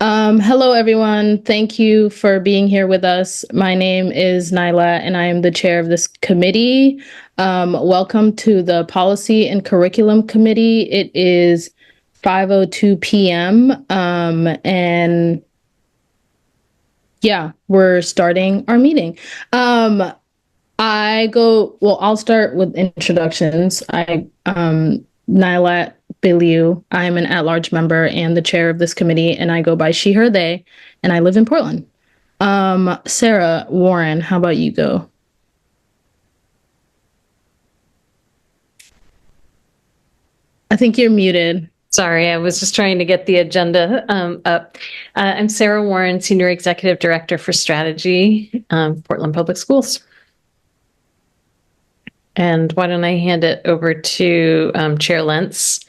Hello, everyone. Thank you for being here with us. My name is Nyla, and I am the chair of this committee. Welcome to the Policy and Curriculum Committee. It is 5:02 p.m. And yeah, we're starting our meeting. I'll start with introductions. Nyla Biliu. I'm an at-large member and the chair of this committee, and I go by she, her, they, and I live in Portland. Sarah Warren, how about you go? I think you're muted. Sorry, I was just trying to get the agenda up. I'm Sarah Warren, Senior Executive Director for Strategy, Portland Public Schools. And why don't I hand it over to Chair Lentz.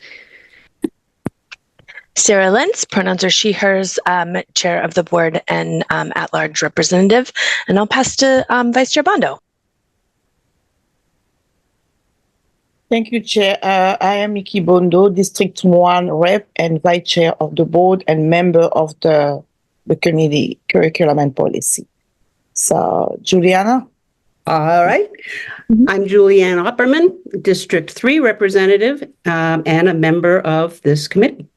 Sarah Lentz, pronouns are she, hers, chair of the board and at-large representative. And I'll pass to Vice Chair Bondo. Thank you, Chair. I am Miki Bondo, District 1 Rep and Vice Chair of the board and member of the committee, Curriculum and Policy. So, Juliana? All right. I'm Julianne Opperman, District 3 representative and a member of this committee.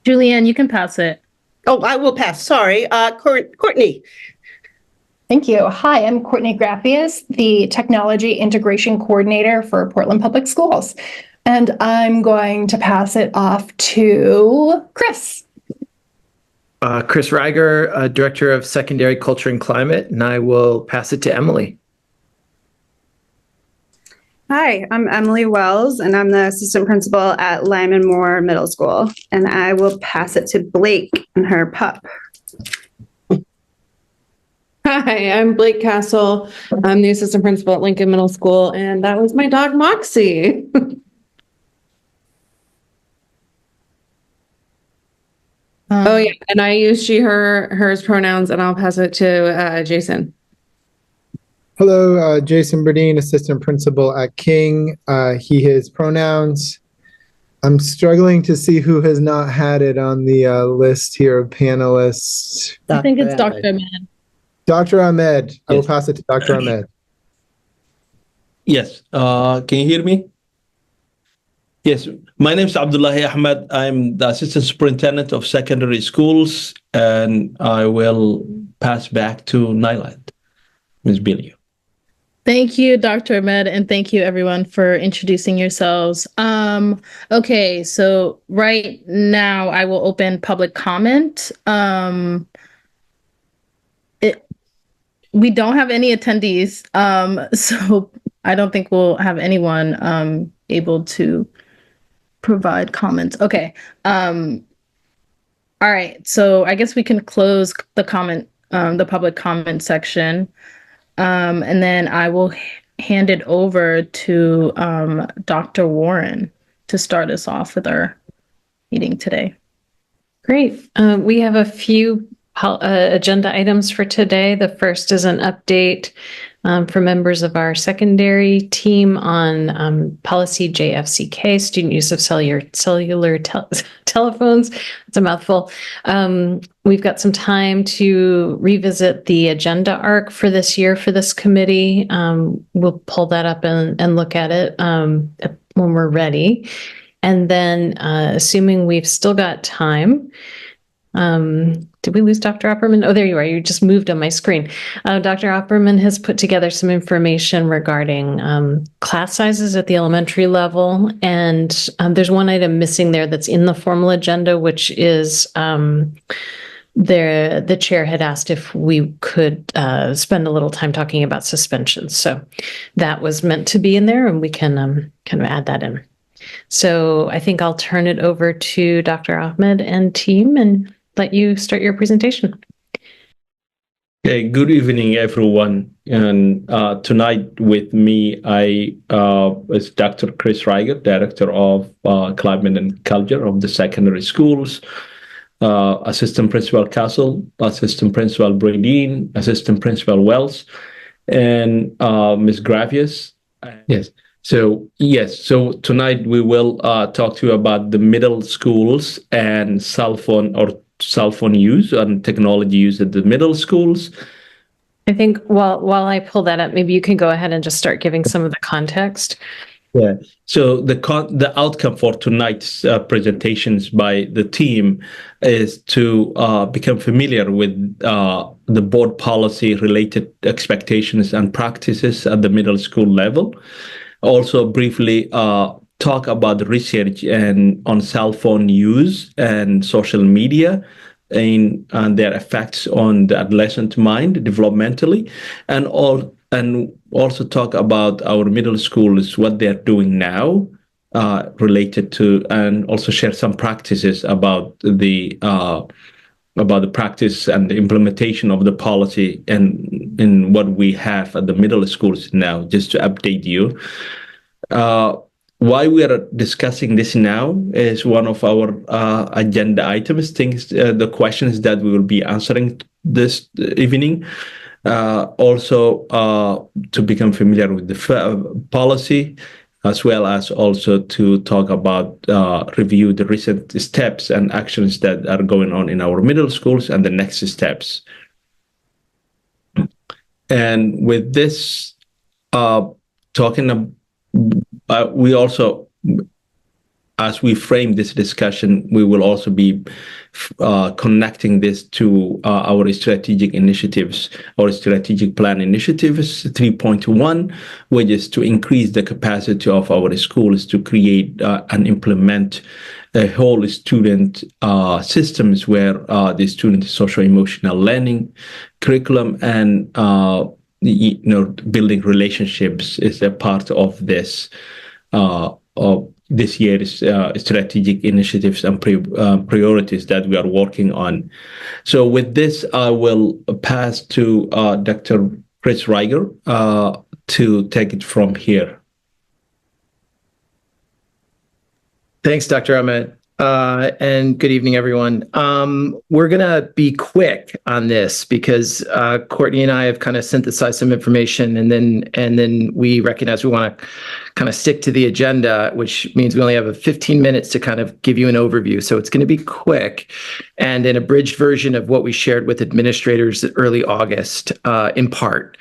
Julianne, you can pass it. Oh, I will pass. Sorry. Courtney. Thank you. Hi, I'm Courtney Grappius, the Technology Integration Coordinator for Portland Public Schools. And I'm going to pass it off to Chris. Chris Reiger, Director of Secondary Culture and Climate, and I will pass it to Emily. Hi, I'm Emily Wells, and I'm the Assistant Principal at Lyman Moore Middle School, and I will pass it to Blake and her pup. Hi, I'm Blake Castle. I'm the Assistant Principal at Lincoln Middle School, and that was my dog, Moxie. Oh yeah, and I use she, her, hers pronouns, and I'll pass it to Jason. Hello, Jason Burdine, Assistant Principal at King. He, his pronouns. I'm struggling to see who has not had it on the list here of panelists. I think it's Dr. Ahmed. Dr. Ahmed. I will pass it to Dr. Ahmed. Yes. Can you hear me? Yes, my name is Abdullahi Ahmed. I'm the Assistant Superintendent of Secondary Schools, and I will pass back to Nyland, Ms. Biliu. Thank you, Dr. Ahmed, and thank you, everyone, for introducing yourselves. Okay, so right now I will open public comment. We don't have any attendees, so I don't think we'll have anyone able to provide comments. Okay. All right. So I guess we can close the public comment section. And then I will hand it over to Dr. Warren to start us off with our meeting today. Great. We have a few agenda items for today. The first is an update for members of our secondary team on policy JFCK, student use of cellular telephones. It's a mouthful. We've got some time to revisit the agenda arc for this year for this committee. We'll pull that up and look at it when we're ready. And then assuming we've still got time, did we lose Dr. Opperman? Oh, there you are. You just moved on my screen. Dr. Opperman has put together some information regarding class sizes at the elementary level. And there's one item missing there that's in the formal agenda, which is the chair had asked if we could spend a little time talking about suspensions. So that was meant to be in there, and we can kind of add that in. So I think I'll turn it over to Dr. Ahmed and team and let you start your presentation. Okay, good evening, everyone. And tonight with me, is Dr. Chris Reiger, Director of Climate and Culture of the Secondary Schools, Assistant Principal Castle, Assistant Principal Bradeen, Assistant Principal Wells, and Ms. Gravius. Yes. So yes, so tonight we will talk to you about the middle schools and cell phone use and technology use at the middle schools. I think while I pull that up, maybe you can go ahead and just start giving some of the context. Yeah. So the outcome for tonight's presentations by the team is to become familiar with the board policy related expectations and practices at the middle school level. Also briefly talk about the research on cell phone use and social media and their effects on the adolescent mind developmentally, and also talk about our middle schools, what they're doing now related to, and also share some practices about the practice and the implementation of the policy and in what we have at the middle schools now, just to update you. Why we are discussing this now is one of our agenda items, the questions that we will be answering this evening. Also, to become familiar with the policy, as well as also to talk about, review the recent steps and actions that are going on in our middle schools and the next steps. And with this, we also, as we frame this discussion, we will also be connecting this to our strategic initiatives, or strategic plan initiatives 3.1, which is to increase the capacity of our schools to create and implement a whole student systems where the student social-emotional learning curriculum and building relationships is a part of this this year's strategic initiatives and priorities that we are working on. So with this, I will pass to Dr. Chris Reiger to take it from here. Thanks, Dr. Ahmed. And good evening, everyone. We're going to be quick on this because Courtney and I have kind of synthesized some information, and then we recognize we want to kind of stick to the agenda, which means we only have 15 minutes to kind of give you an overview. So it's going to be quick and an abridged version of what we shared with administrators early August, in part.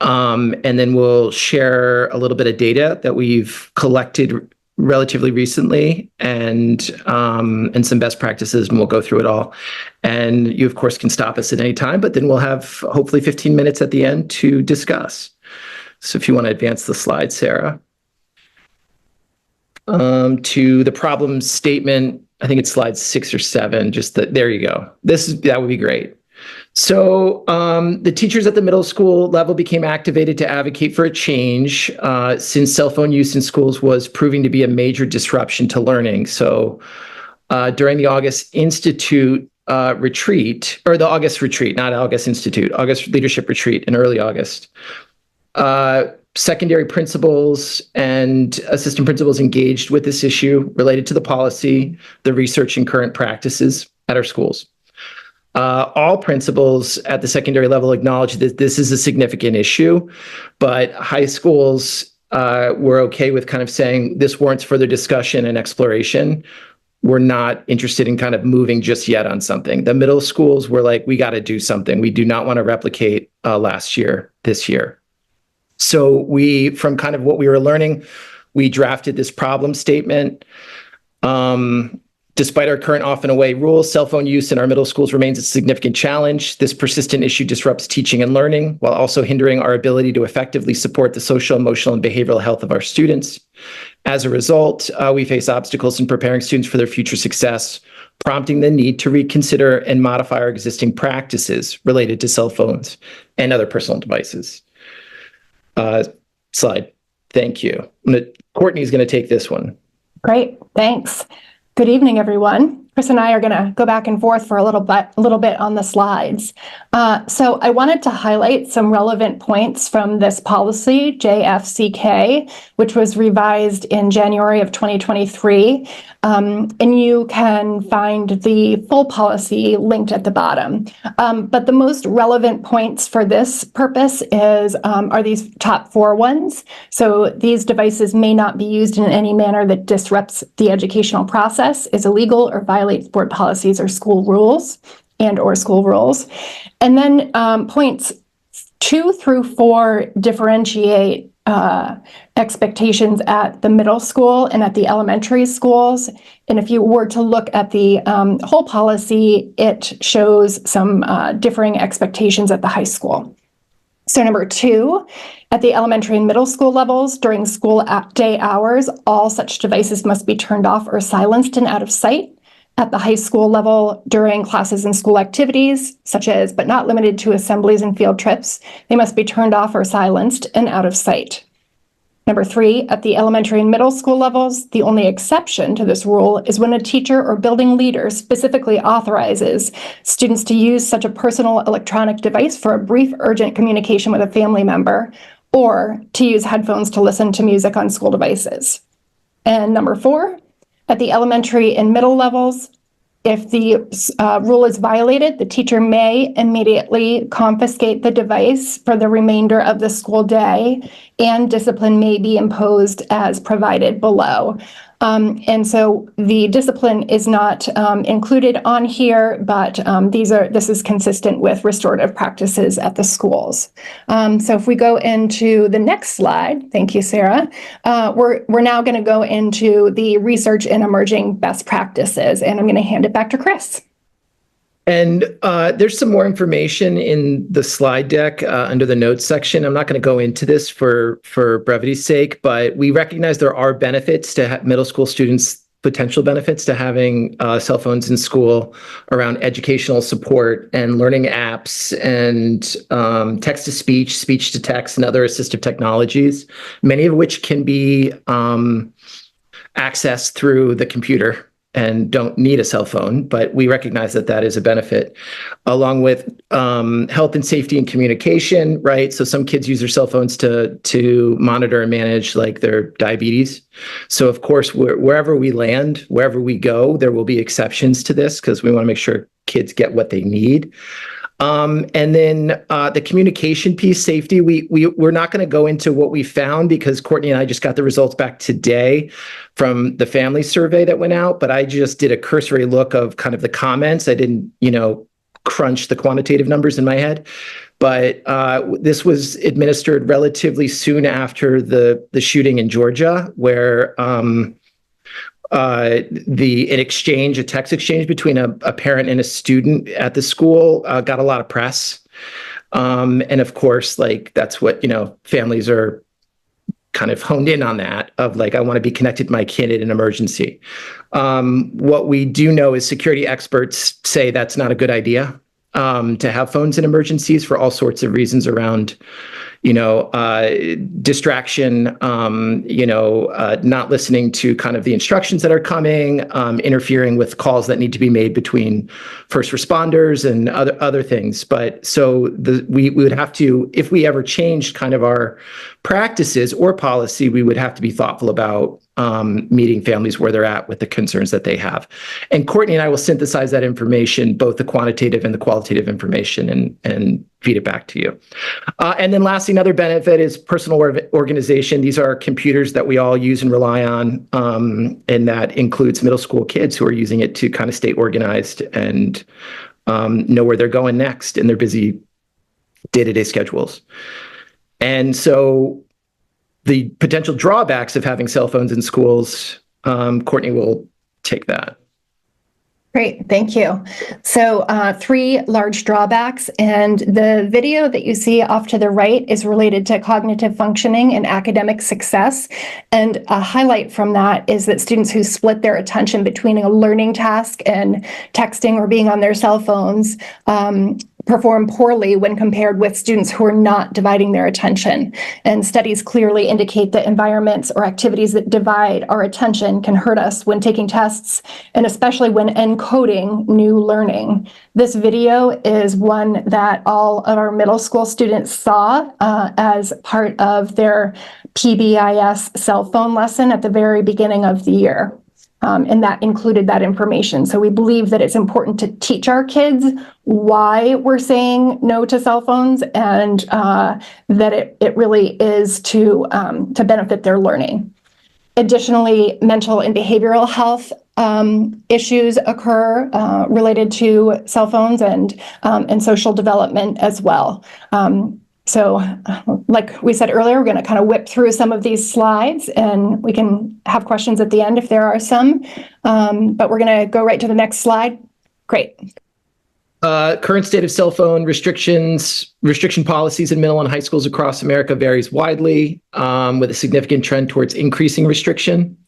And then we'll share a little bit of data that we've collected relatively recently, and some best practices, and we'll go through it all. And you, of course, can stop us at any time, but then we'll have hopefully 15 minutes at the end to discuss. So if you want to advance the slide, Sarah. To the problem statement, I think it's slide 6 or 7, there you go. That would be great. So the teachers at the middle school level became activated to advocate for a change since cell phone use in schools was proving to be a major disruption to learning. So during the August Institute retreat, or the August retreat, not August Institute, August Leadership Retreat in early August, secondary principals and assistant principals engaged with this issue related to the policy, the research, and current practices at our schools. All principals at the secondary level acknowledge that this is a significant issue, but high schools were okay with kind of saying this warrants further discussion and exploration. We're not interested in kind of moving just yet on something. The middle schools were like, we got to do something. We do not want to replicate this year. So from kind of what we were learning, we drafted this problem statement. Despite our current off and away rules, cell phone use in our middle schools remains a significant challenge. This persistent issue disrupts teaching and learning while also hindering our ability to effectively support the social, emotional, and behavioral health of our students. As a result, we face obstacles in preparing students for their future success, prompting the need to reconsider and modify our existing practices related to cell phones and other personal devices. Slide. Thank you. Courtney's going to take this one. Great, thanks. Good evening, everyone. Chris and I are going to go back and forth for a little bit on the slides. So I wanted to highlight some relevant points from this policy, JFCK, which was revised in January of 2023. And you can find the full policy linked at the bottom. But the most relevant points for this purpose are these top 4 ones. So these devices may not be used in any manner that disrupts the educational process, is illegal, or violates board policies or school rules or school rules. And then points 2 through 4 differentiate expectations at the middle school and at the elementary schools. And if you were to look at the whole policy, it shows some differing expectations at the high school. So number 2, at the elementary and middle school levels, during school day hours, all such devices must be turned off or silenced and out of sight. At the high school level, during classes and school activities, such as but not limited to assemblies and field trips, they must be turned off or silenced and out of sight. Number 3, at the elementary and middle school levels, the only exception to this rule is when a teacher or building leader specifically authorizes students to use such a personal electronic device for a brief urgent communication with a family member, or to use headphones to listen to music on school devices. And number 4, at the elementary and middle levels, if the rule is violated, the teacher may immediately confiscate the device for the remainder of the school day, and discipline may be imposed as provided below. And so the discipline is not included on here, but this is consistent with restorative practices at the schools. So if we go into the next slide, thank you, Sarah. We're now going to go into the research and emerging best practices, and I'm going to hand it back to Chris. And there's some more information in the slide deck under the notes section. I'm not going to go into this for brevity's sake, but we recognize there are benefits to middle school students, potential benefits to having cell phones in school around educational support and learning apps and text-to-speech, speech-to-text, and other assistive technologies, many of which can be accessed through the computer and don't need a cell phone, but we recognize that that is a benefit, along with health and safety and communication, right? So some kids use their cell phones to monitor and manage like their diabetes. So of course, wherever we land, wherever we go, there will be exceptions to this because we want to make sure kids get what they need. And then the communication piece, safety, we're not going to go into what we found because Courtney and I just got the results back today from the family survey that went out, but I just did a cursory look of kind of the comments. I didn't, crunch the quantitative numbers in my head, but this was administered relatively soon after the shooting in Georgia, where a text exchange between a parent and a student at the school got a lot of press. And of course, like that's what, families are kind of honed in on that of like, I want to be connected to my kid in an emergency. What we do know is security experts say that's not a good idea to have phones in emergencies for all sorts of reasons around distraction, not listening to kind of the instructions that are coming, interfering with calls that need to be made between first responders and other things. But so we would have to, if we ever changed kind of our practices or policy, we would have to be thoughtful about meeting families where they're at with the concerns that they have. And Courtney and I will synthesize that information, both the quantitative and the qualitative information, and feed it back to you. And then lastly, another benefit is personal organization. These are computers that we all use and rely on, and that includes middle school kids who are using it to kind of stay organized and know where they're going next in their busy day-to-day schedules. And so the potential drawbacks of having cell phones in schools, Courtney will take that. Great, thank you. So 3 large drawbacks, and the video that you see off to the right is related to cognitive functioning and academic success. And a highlight from that is that students who split their attention between a learning task and texting or being on their cell phones perform poorly when compared with students who are not dividing their attention. And studies clearly indicate that environments or activities that divide our attention can hurt us when taking tests, and especially when encoding new learning. This video is one that all of our middle school students saw as part of their PBIS cell phone lesson at the very beginning of the year. And that included that information. So we believe that it's important to teach our kids why we're saying no to cell phones, and that it really is to benefit their learning. Additionally, mental and behavioral health issues occur related to cell phones and social development as well. So like we said earlier, we're going to kind of whip through some of these slides, and we can have questions at the end if there are some, but we're going to go right to the next slide. Great. Current state of cell phone restriction policies in middle and high schools across America varies widely, with a significant trend towards increasing restriction.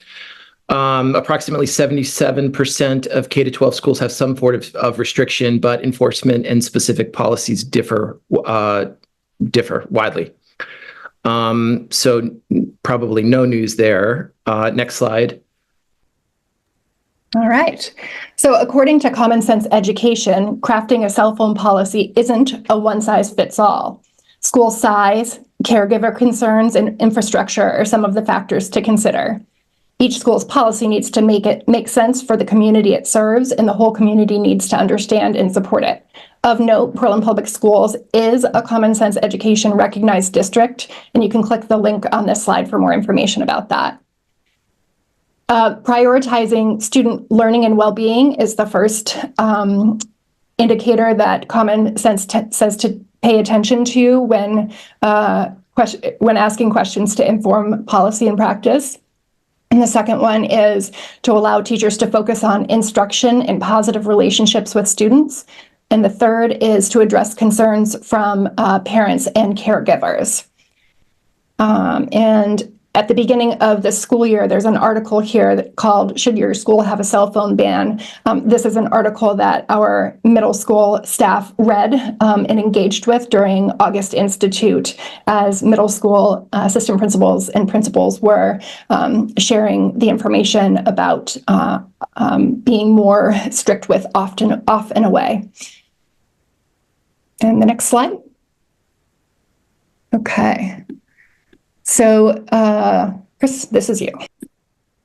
Approximately 77% of K-12 schools have some form of restriction, but enforcement and specific policies differ widely. So probably no news there. Next slide. All right. So according to Common Sense Education, crafting a cell phone policy isn't a one-size-fits-all. School size, caregiver concerns, and infrastructure are some of the factors to consider. Each school's policy needs to make sense for the community it serves, and the whole community needs to understand and support it. Of note, Portland Public Schools is a Common Sense Education recognized district, and you can click the link on this slide for more information about that. Prioritizing student learning and well-being is the first indicator that Common Sense says to pay attention to when asking questions to inform policy and practice. And the second one is to allow teachers to focus on instruction and positive relationships with students. And the third is to address concerns from parents and caregivers. And at the beginning of the school year, there's an article here called "Should Your School Have a Cell Phone Ban?" This is an article that our middle school staff read and engaged with during August Institute as middle school assistant principals and principals were sharing the information about being more strict with off and away. And the next slide. Okay. So, Chris, this is you.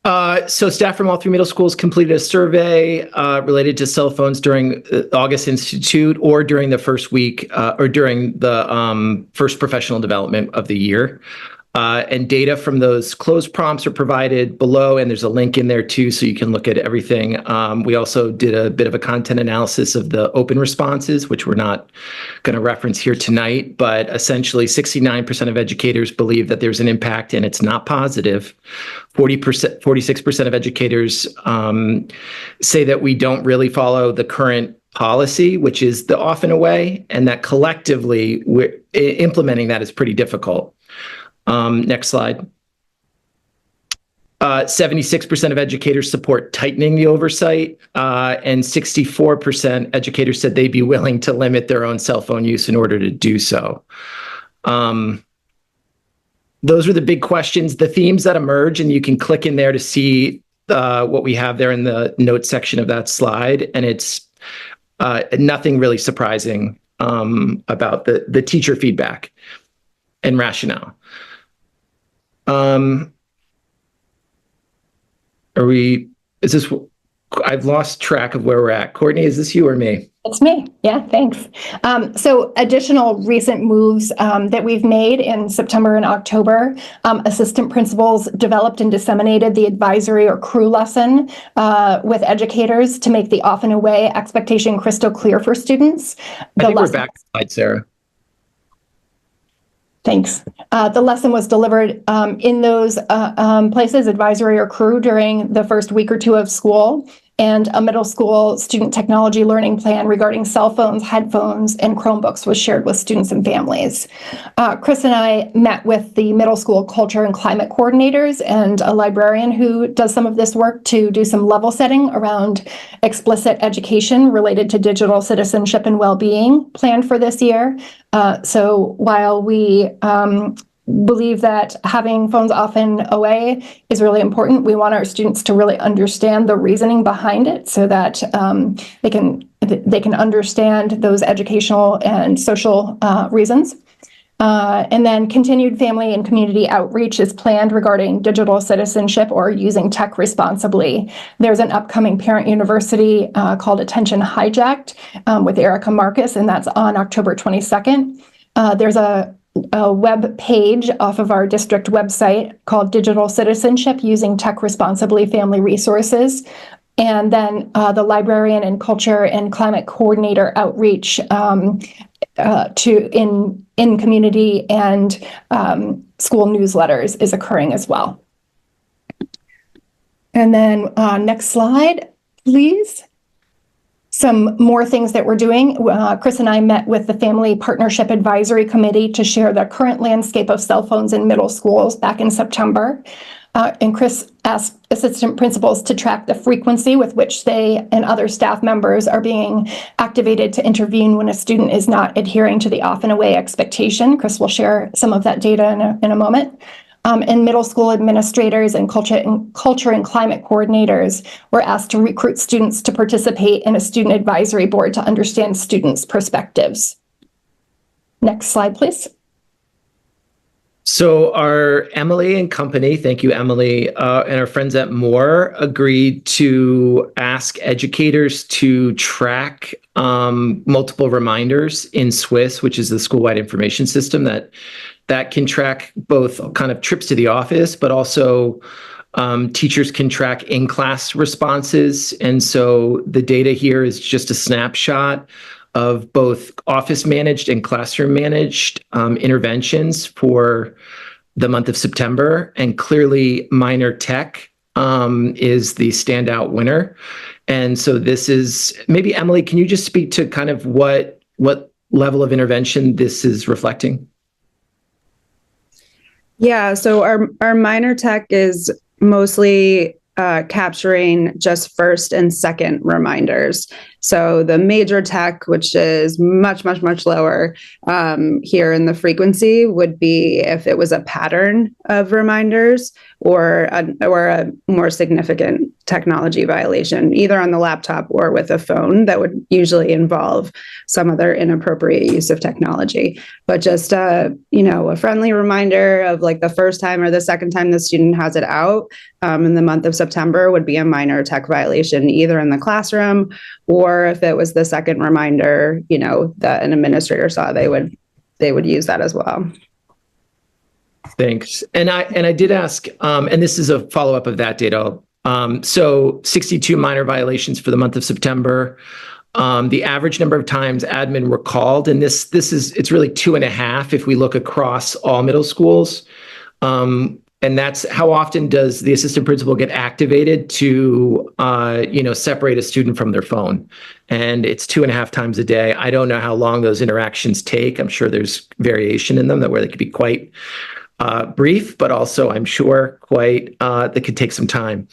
So staff from all three middle schools completed a survey related to cell phones during August Institute or during the first week or during the first professional development of the year. And data from those closed prompts are provided below, and there's a link in there too, so you can look at everything. We also did a bit of a content analysis of the open responses, which we're not going to reference here tonight, but essentially 69% of educators believe that there's an impact and it's not positive. 46% of educators say that we don't really follow the current policy, which is the off and away, and that collectively implementing that is pretty difficult. Next slide. 76% of educators support tightening the oversight, and 64% educators said they'd be willing to limit their own cell phone use in order to do so. Those are the big questions, the themes that emerge, and you can click in there to see what we have there in the notes section of that slide. And it's nothing really surprising about the teacher feedback and rationale. I've lost track of where we're at. Courtney, is this you or me? It's me. Yeah, thanks. So additional recent moves that we've made in September and October, assistant principals developed and disseminated the advisory or crew lesson with educators to make the off and away expectation crystal clear for students. I think we're back to slide, Sarah. Thanks. The lesson was delivered in those places, advisory or crew, during the first week or two of school. and a middle school student technology learning plan regarding cell phones, headphones, and Chromebooks was shared with students and families. Chris and I met with the middle school culture and climate coordinators and a librarian who does some of this work to do some level setting around explicit education related to digital citizenship and well-being planned for this year. So while we believe that having phones off and away is really important, we want our students to really understand the reasoning behind it so that they can understand those educational and social reasons. And then continued family and community outreach is planned regarding digital citizenship or using tech responsibly. There's an upcoming parent university called Attention Hijacked with Erica Marcus, and that's on October 22nd. There's a web page off of our district website called Digital Citizenship Using Tech Responsibly Family Resources. And then the librarian and culture and climate coordinator outreach in community and school newsletters is occurring as well. And then next slide, please. Some more things that we're doing. Chris and I met with the Family Partnership Advisory Committee to share the current landscape of cell phones in middle schools back in September. And Chris asked assistant principals to track the frequency with which they and other staff members are being activated to intervene when a student is not adhering to the off and away expectation. Chris will share some of that data in a moment. And middle school administrators and culture and climate coordinators were asked to recruit students to participate in a student advisory board to understand students' perspectives. Next slide, please. So our Emily and company, thank you, Emily, and our friends at Moore agreed to ask educators to track multiple reminders in SWIS, which is the school-wide information system that can track both kind of trips to the office, but also teachers can track in-class responses. And so the data here is just a snapshot of both office managed and classroom managed interventions for the month of September. And clearly minor tech is the standout winner. And so this is, maybe Emily, can you just speak to kind of what level of intervention this is reflecting? Yeah, so our minor tech is mostly capturing just first and second reminders. So the major tech, which is much lower here in the frequency, would be if it was a pattern of reminders or a more significant technology violation, either on the laptop or with a phone that would usually involve some other inappropriate use of technology. But just a friendly reminder of like the first time or the second time the student has it out in the month of September would be a minor tech violation, either in the classroom or if it was the second reminder, that an administrator saw, they would use that as well. Thanks. And I did ask, and this is a follow-up of that data. So 62 minor violations for the month of September. The average number of times admin were called, and it's really 2.5 if we look across all middle schools. And that's how often does the assistant principal get activated to, separate a student from their phone? And it's 2.5 times a day. I don't know how long those interactions take. I'm sure there's variation in them where they could be quite brief, but also I'm sure quite, they could take some time.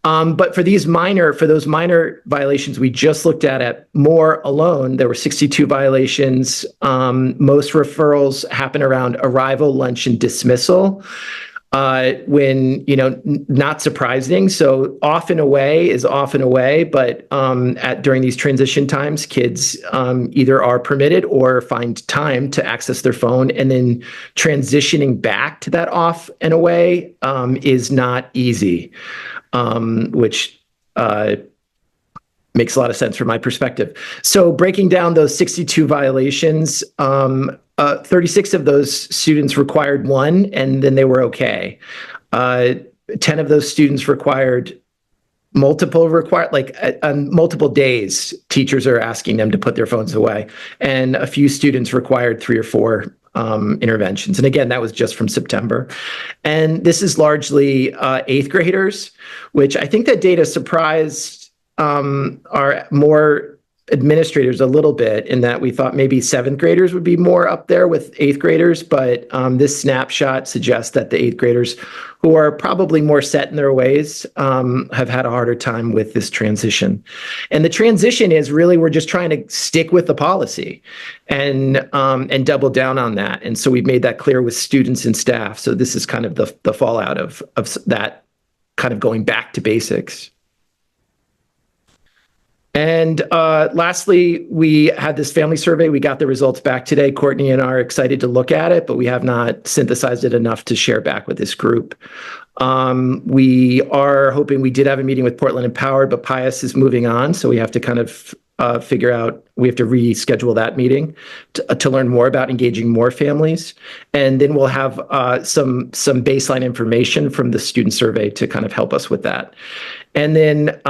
But for those minor violations we just looked at Moore alone, there were 62 violations. Most referrals happen around arrival, lunch, and dismissal. When, not surprising. So off and away is off and away, but during these transition times, kids either are permitted or find time to access their phone, and then transitioning back to that off and away is not easy, which makes a lot of sense from my perspective. So breaking down those 62 violations, 36 of those students required one, and then they were okay. 10 of those students required on multiple days, teachers are asking them to put their phones away. And a few students required 3 or 4 interventions. And again, that was just from September. And this is largely 8th graders, which I think that data surprised more administrators a little bit, in that we thought maybe seventh graders would be more up there with eighth graders, but this snapshot suggests that the eighth graders, who are probably more set in their ways, have had a harder time with this transition. And the transition is really, we're just trying to stick with the policy and double down on that. And so we've made that clear with students and staff. So this is kind of the fallout of that, kind of going back to basics. And lastly, we had this family survey. We got the results back today. Courtney and I are excited to look at it, but we have not synthesized it enough to share back with this group. We are hoping, we did have a meeting with Portland Empowered, but Pius is moving on. So we have to kind of figure out, we have to reschedule that meeting to learn more about engaging more families. And then we'll have some baseline information from the student survey to kind of help us with that. And then,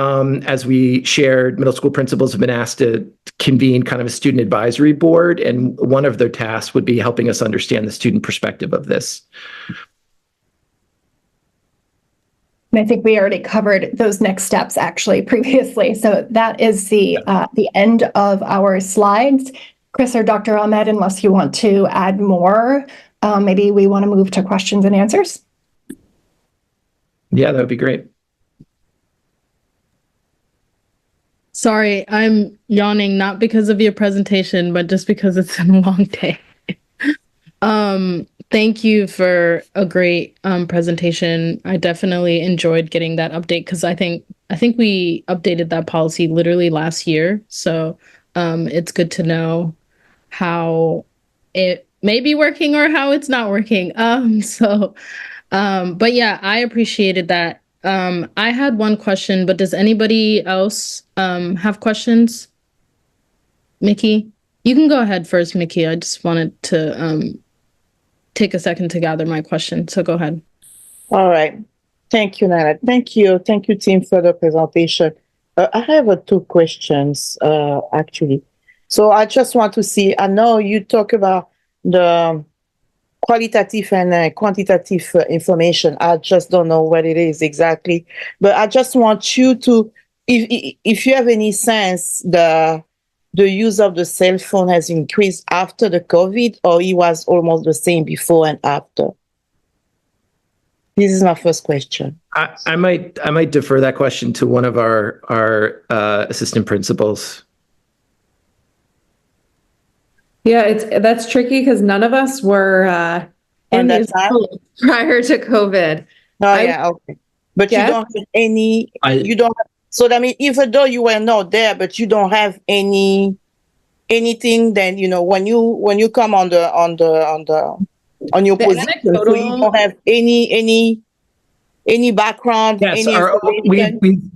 as we shared, middle school principals have been asked to convene kind of a student advisory board, and one of their tasks would be helping us understand the student perspective of this. And I think we already covered those next steps actually previously. So that is the end of our slides. Chris or Dr. Ahmed, unless you want to add more, maybe we want to move to questions and answers. Yeah, that would be great. Sorry, I'm yawning, not because of your presentation, but just because it's been a long day. Thank you for a great presentation. I definitely enjoyed getting that update, because I think we updated that policy literally last year. So it's good to know how it may be working or how it's not working. But yeah, I appreciated that. I had one question, but does anybody else have questions? Mickey, you can go ahead first, Mickey. I just wanted to take a second to gather my question. So go ahead. All right. Thank you, Nana. Thank you, team, for the presentation. I have two questions, actually. So I just want to see, I know you talk about the qualitative and quantitative information. I just don't know what it is exactly, but I just want you to, if you have any sense, the use of the cell phone has increased after the COVID, or it was almost the same before and after? This is my first question. I might defer that question to one of our assistant principals. Yeah, that's tricky because none of us were in that school prior to COVID. Oh, yeah, okay. But you don't have any, you don't have, so that means even though you were not there, but you don't have anything, then, you know, when you come on your position, so you don't have any background. Yes,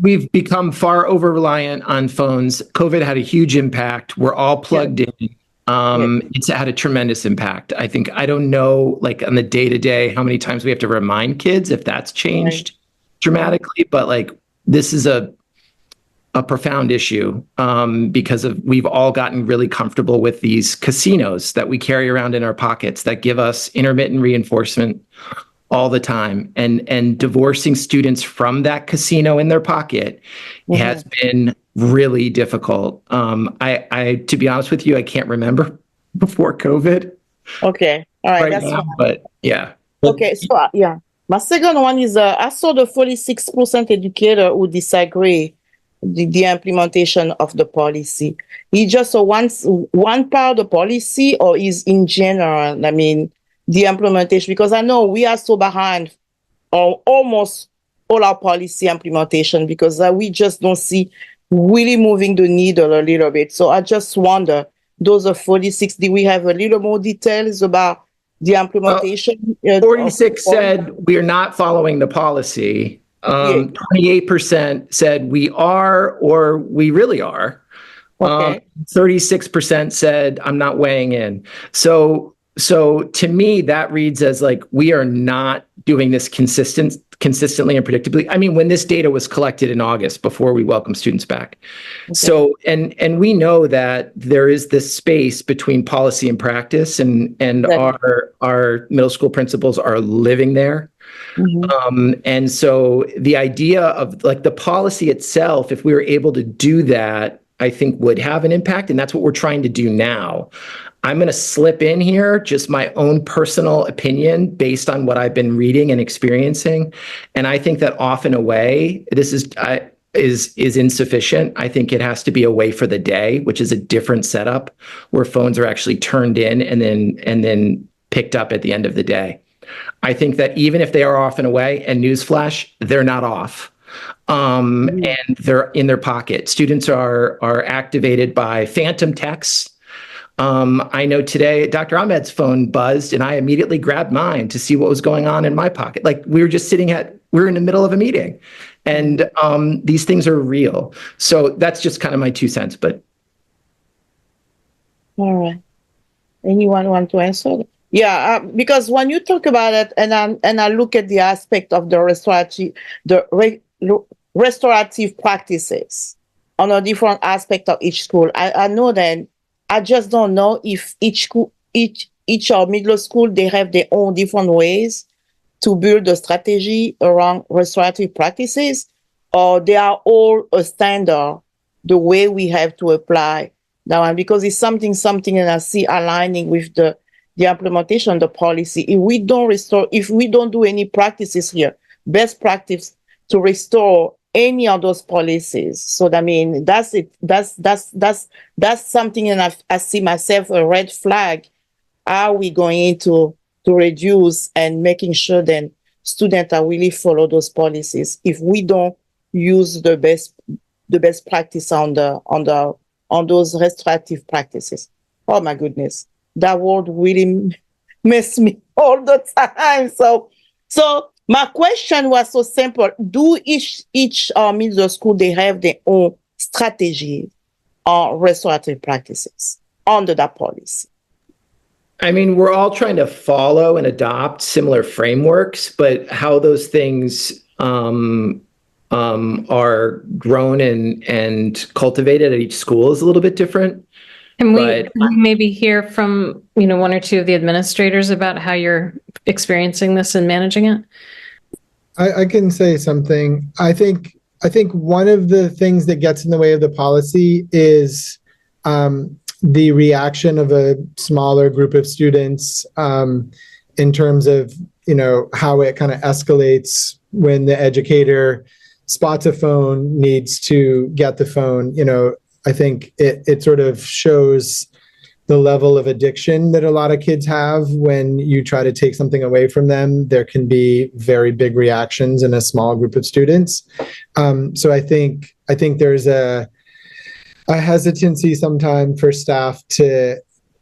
we've become far over reliant on phones. COVID had a huge impact. We're all plugged in. It's had a tremendous impact. I don't know, like on the day-to-day, how many times we have to remind kids if that's changed dramatically, but like this is a profound issue because we've all gotten really comfortable with these casinos that we carry around in our pockets that give us intermittent reinforcement all the time, and divorcing students from that casino in their pocket has been really difficult. I to be honest with you, I can't remember before COVID. Okay. All right. That's now, but yeah. Okay. So yeah. My second one is I saw the 46% educator who disagree the implementation of the policy. Is just one part of the policy, or is in general, I mean, the implementation? Because I know we are so behind on almost all our policy implementation, because we just don't see really moving the needle a little bit. So I just wonder, those are 46, do we have a little more details about the implementation? 46 said we are not following the policy. 28% said we are, or we really are. 36% said I'm not weighing in. So So to me, that reads as like, we are not doing this consistently and predictably. I mean, when this data was collected in August before we welcome students back. Okay. So, and we know that there is this space between policy and practice, and our middle school principals are living there. Mm-hmm. And so the idea of like the policy itself, if we were able to do that, I think would have an impact. And that's what we're trying to do now. I'm going to slip in here just my own personal opinion based on what I've been reading and experiencing. And I think that off and away, this is insufficient. I think it has to be away for the day, which is a different setup where phones are actually turned in and then picked up at the end of the day. I think that even if they are off and away, and newsflash, they're not off. And they're in their pocket. Students are activated by phantom texts. I know today Dr. Ahmed's phone buzzed and I immediately grabbed mine to see what was going on in my pocket. Like we were just we're in the middle of a meeting, and these things are real. So that's just kind of my 2 cents, but. All right. Anyone want to answer? Yeah, because when you talk about it, and I look at the aspect of the restorative practices on a different aspect of each school, I know that I just don't know if each middle school, they have their own different ways to build a strategy around restorative practices, or they are all a standard, the way we have to apply that one, because it's something that I see aligning with the implementation of the policy. If we don't do any practices here, best practice to restore any of those policies. So I mean, that's it. That's something, and I see myself a red flag. Are we going to reduce and making sure that students are really follow those policies if we don't use the best practice on those restorative practices? Oh my goodness, that word really mess me all the time. So my question was so simple. Do each middle school, they have their own strategy on restorative practices under that policy? I mean, we're all trying to follow and adopt similar frameworks, but how those things are grown and cultivated at each school is a little bit different. Can we maybe hear from, one or two of the administrators about how you're experiencing this and managing it? I can say something. I think one of the things that gets in the way of the policy is the reaction of a smaller group of students in terms of, how it kind of escalates when the educator spots a phone, needs to get the phone. I think it sort of shows the level of addiction that a lot of kids have when you try to take something away from them. There can be very big reactions in a small group of students. So I think there's a hesitancy sometimes for staff to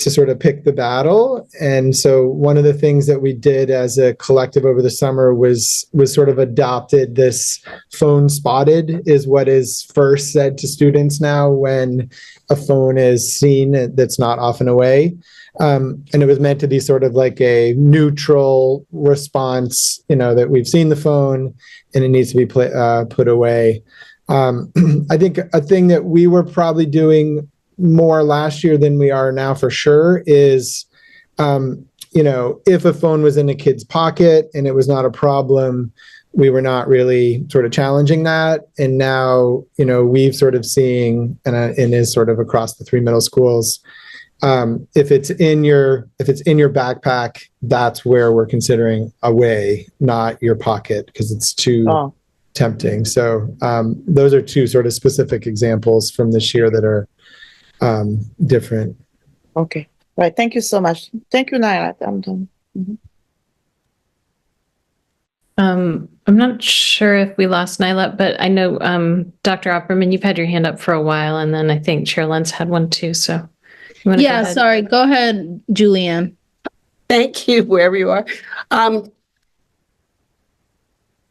sort of pick the battle. And so one of the things that we did as a collective over the summer was sort of adopted this phone spotted is what is first said to students now when a phone is seen that's not off and away. And it was meant to be sort of like a neutral response, that we've seen the phone and it needs to be put away. I think a thing that we were probably doing more last year than we are now for sure is, if a phone was in a kid's pocket and it was not a problem, we were not really sort of challenging that. And now, we've sort of seeing, and is sort of across the 3 middle schools, if it's in your backpack, that's where we're considering away, not your pocket, because it's too tempting. So those are 2 sort of specific examples from this year that are different. Okay. Right. Thank you so much. Thank you, Naila. I'm done. Mm-hmm. I'm not sure if we lost Naila, but I know Dr. Opperman, you've had your hand up for a while, and then I think Chair Lentz had one too. So yeah, sorry. Go ahead, Julianne. Thank you, wherever you are.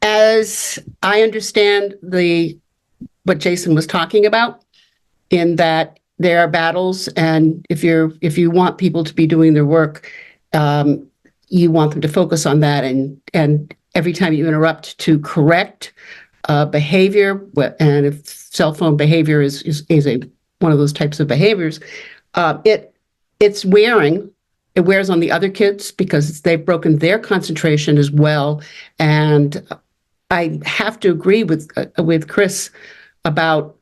As I understand what Jason was talking about, in that there are battles, and if you want people to be doing their work, you want them to focus on that, and every time you interrupt to correct behavior, and if cell phone behavior is one of those types of behaviors, it's wearing. It wears on the other kids because they've broken their concentration as well. And I have to agree with Chris about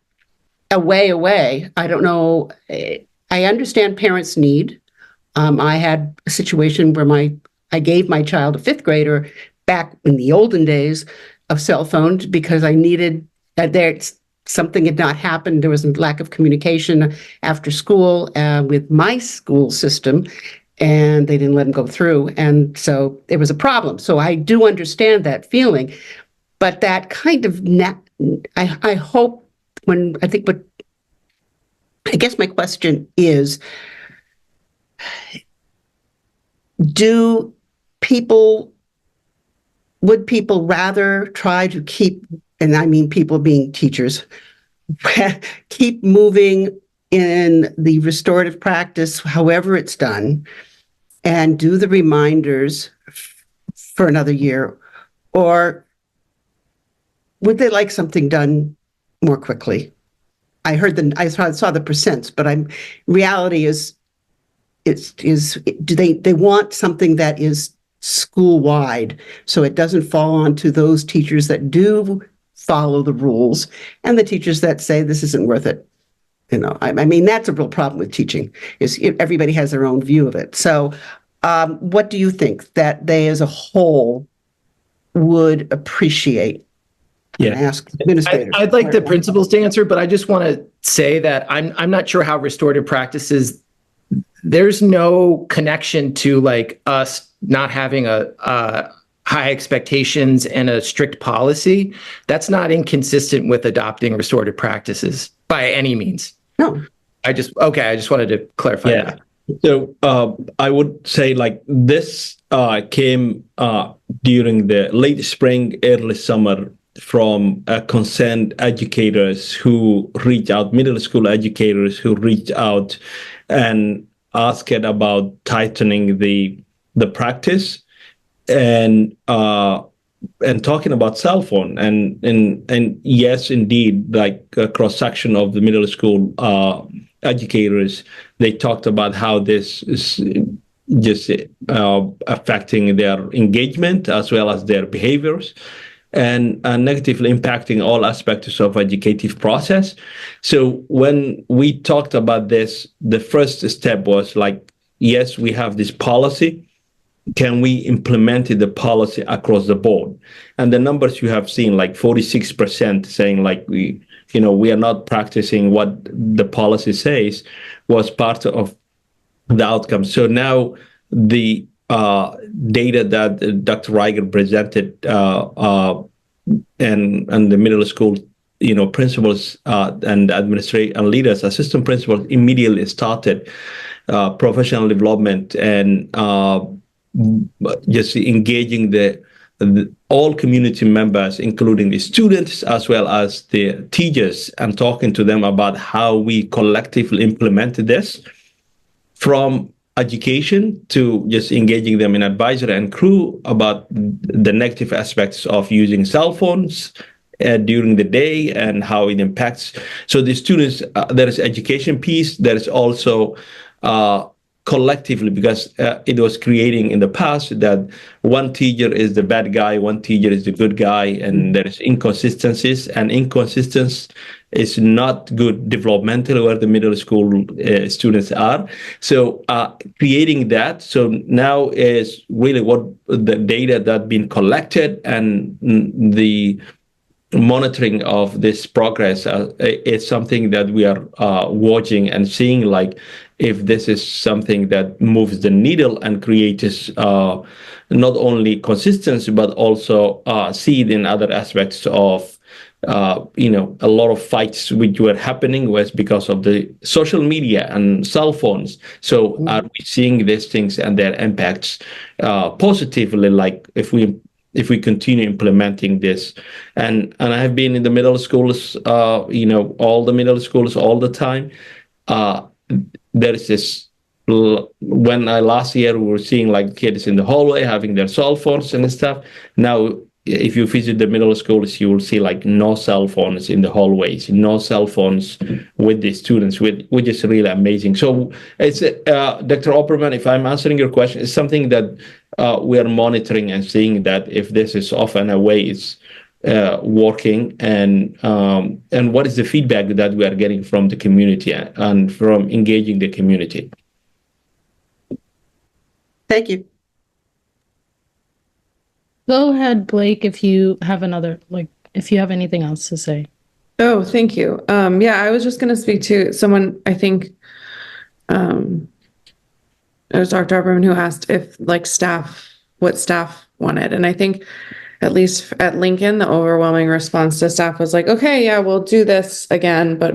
away. I don't know. I understand parents' need. I had a situation where I gave my child, a fifth grader, back in the olden days, of cell phones because I needed something had not happened. There was a lack of communication after school with my school system, and they didn't let him go through. And so there was a problem. So I do understand that feeling, but that kind of, I hope I guess my question is, would people rather try to keep, and I mean people being teachers, keep moving in the restorative practice, however it's done, and do the reminders for another year? Or would they like something done more quickly? I saw the percents, but reality is, do they want something that is school-wide, so it doesn't fall onto those teachers that do follow the rules and the teachers that say this isn't worth it? I mean, that's a real problem with teaching, is everybody has their own view of it. So what do you think that they as a whole would appreciate? Yeah, ask administrators. I'd like the principals to answer, but I just want to say that I'm not sure how restorative practices, there's no connection to like us not having a high expectations and a strict policy. That's not inconsistent with adopting restorative practices by any means. No. I just wanted to clarify that. So I would say like this came during the late spring, early summer, from concerned educators who reach out, middle school educators who reached out and asked about tightening the practice and talking about cell phone and yes, indeed, like a cross section of the middle school educators, they talked about how this is just affecting their engagement as well as their behaviors, and negatively impacting all aspects of educative process. So when we talked about this, the first step was like, yes, we have this policy. Can we implement the policy across the board? And the numbers you have seen, like 46% saying like we are not practicing what the policy says, was part of the outcome. So now the data that Dr. Reiger presented and the middle school, principals and administrators and leaders, assistant principals immediately started professional development and just engaging all community members, including the students as well as the teachers, and talking to them about how we collectively implement this, from education to just engaging them in advisory and crew about the negative aspects of using cell phones during the day and how it impacts. So the students, there is education piece, there is also collectively, because it was creating in the past that one teacher is the bad guy, one teacher is the good guy, and there is inconsistencies, and inconsistency is not good developmentally where the middle school students are. So creating that, so now is really what the data that been collected and the monitoring of this progress is something that we are watching and seeing, like if this is something that moves the needle and creates not only consistency but also seed in other aspects of a lot of fights which were happening was because of the social media and cell phones. So are we seeing these things and their impacts positively, like if we continue implementing this? And I have been in the middle schools, all the middle schools all the time. There is this when last year we were seeing like kids in the hallway having their cell phones and stuff. Now, if you visit the middle schools, you will see like no cell phones in the hallways, no cell phones with the students, which is really amazing. So it's Dr. Opperman, if I'm answering your question, it's something that we are monitoring and seeing that if this is off and away, it's working, and what is the feedback that we are getting from the community and from engaging the community. Thank you. Go ahead, Blake, if you have if you have anything else to say. Oh, thank you. Yeah, I was just going to speak to someone, I think, it was Dr. Opperman who asked if what staff wanted. And I think at least at Lincoln, the overwhelming response to staff was like, okay, yeah, we'll do this again. But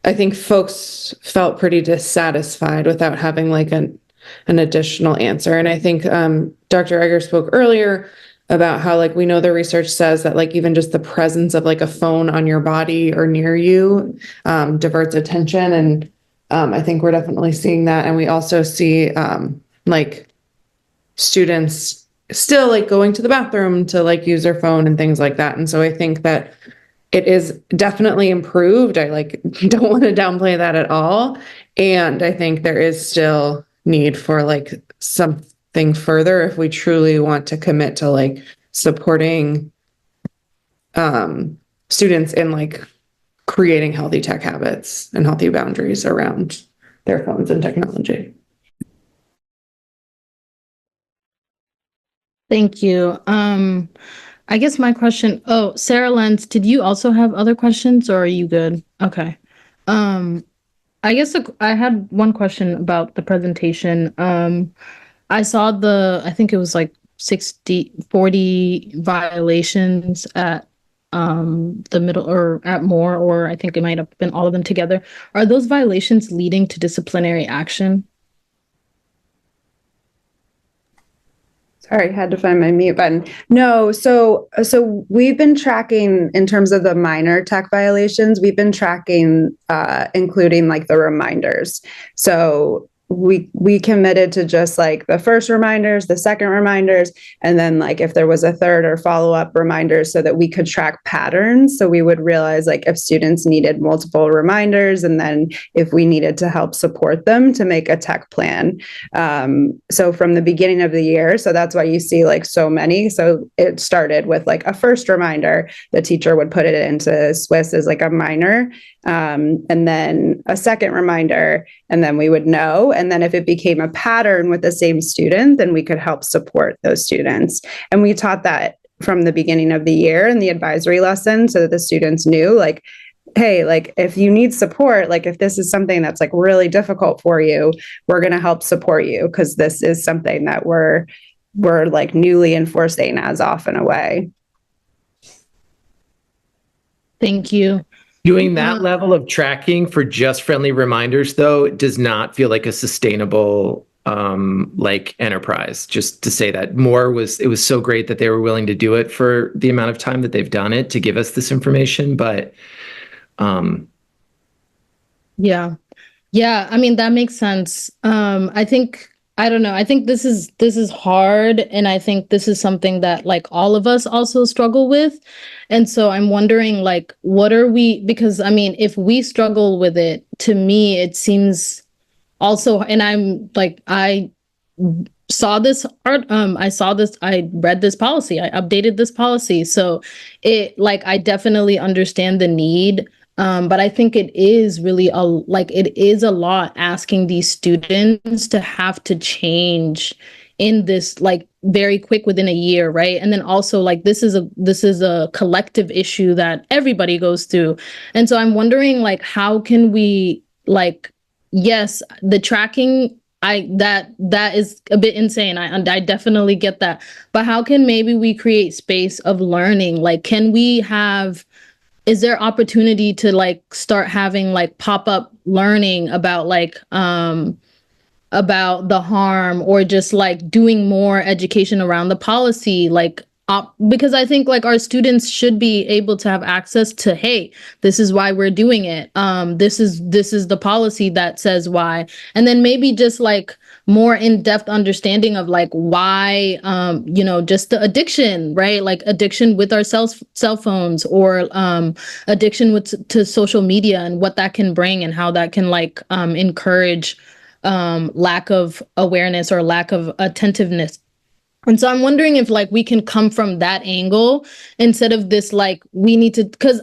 I think folks felt pretty dissatisfied without having like an additional answer. And I think Dr. Egger spoke earlier about how like we know the research says that like even just the presence of like a phone on your body or near you diverts attention. And I think we're definitely seeing that. And we also see like students still like going to the bathroom to like use their phone and things like that. And so I think that it is definitely improved. I like don't want to downplay that at all. And I think there is still need for like something further if we truly want to commit to like supporting students in like creating healthy tech habits and healthy boundaries around their phones and technology. Thank you. I guess my question, Sarah Lenz, did you also have other questions or are you good? Okay. I guess I had one question about the presentation. I saw I think it was like 40 violations at the middle or at Moore, or I think it might have been all of them together. Are those violations leading to disciplinary action? Sorry, had to find my mute button. No, so we've been tracking in terms of the minor tech violations, we've been tracking including like the reminders. So we committed to just like the first reminders, the second reminders, and then like if there was a third or follow-up reminders so that we could track patterns. So we would realize like if students needed multiple reminders and then if we needed to help support them to make a tech plan. So from the beginning of the year, so that's why you see like so many. So it started with like a first reminder, the teacher would put it into Swiss as like a minor, and then a second reminder, and then we would know. And then if it became a pattern with the same student, then we could help support those students. And we taught that from the beginning of the year in the advisory lesson so that the students knew like, hey, like if you need support, like if this is something that's like really difficult for you, we're going to help support you because this is something that we're like newly enforcing as off and away. Thank you. Doing that level of tracking for just friendly reminders, though, does not feel like a sustainable like enterprise. Just to say that it was so great that they were willing to do it for the amount of time that they've done it to give us this information. But yeah, I mean, that makes sense. I don't know. I think this is hard. And I think this is something that like all of us also struggle with. And so I'm wondering like, because I mean, if we struggle with it, to me, it seems also, and I'm like, I saw this art, I read this policy, I updated this policy. So I definitely understand the need. But I think it is really it is a lot asking these students to have to change in this like very quick within a year, right? And then also like this is a collective issue that everybody goes through. And so I'm wondering like how can we like, yes, the tracking, that is a bit insane. I definitely get that. But how can maybe we create space of learning? Like is there opportunity to like start having like pop-up learning about like about the harm, or just like doing more education around the policy, like because I think like our students should be able to have access to, hey, this is why we're doing it. This is the policy that says why. And then maybe just like more in-depth understanding of like why, just the addiction, right? Like addiction with our cell phones, or addiction to social media, and what that can bring, and how that can like encourage lack of awareness or lack of attentiveness. And so I'm wondering if like we can come from that angle instead of this, like we need to, because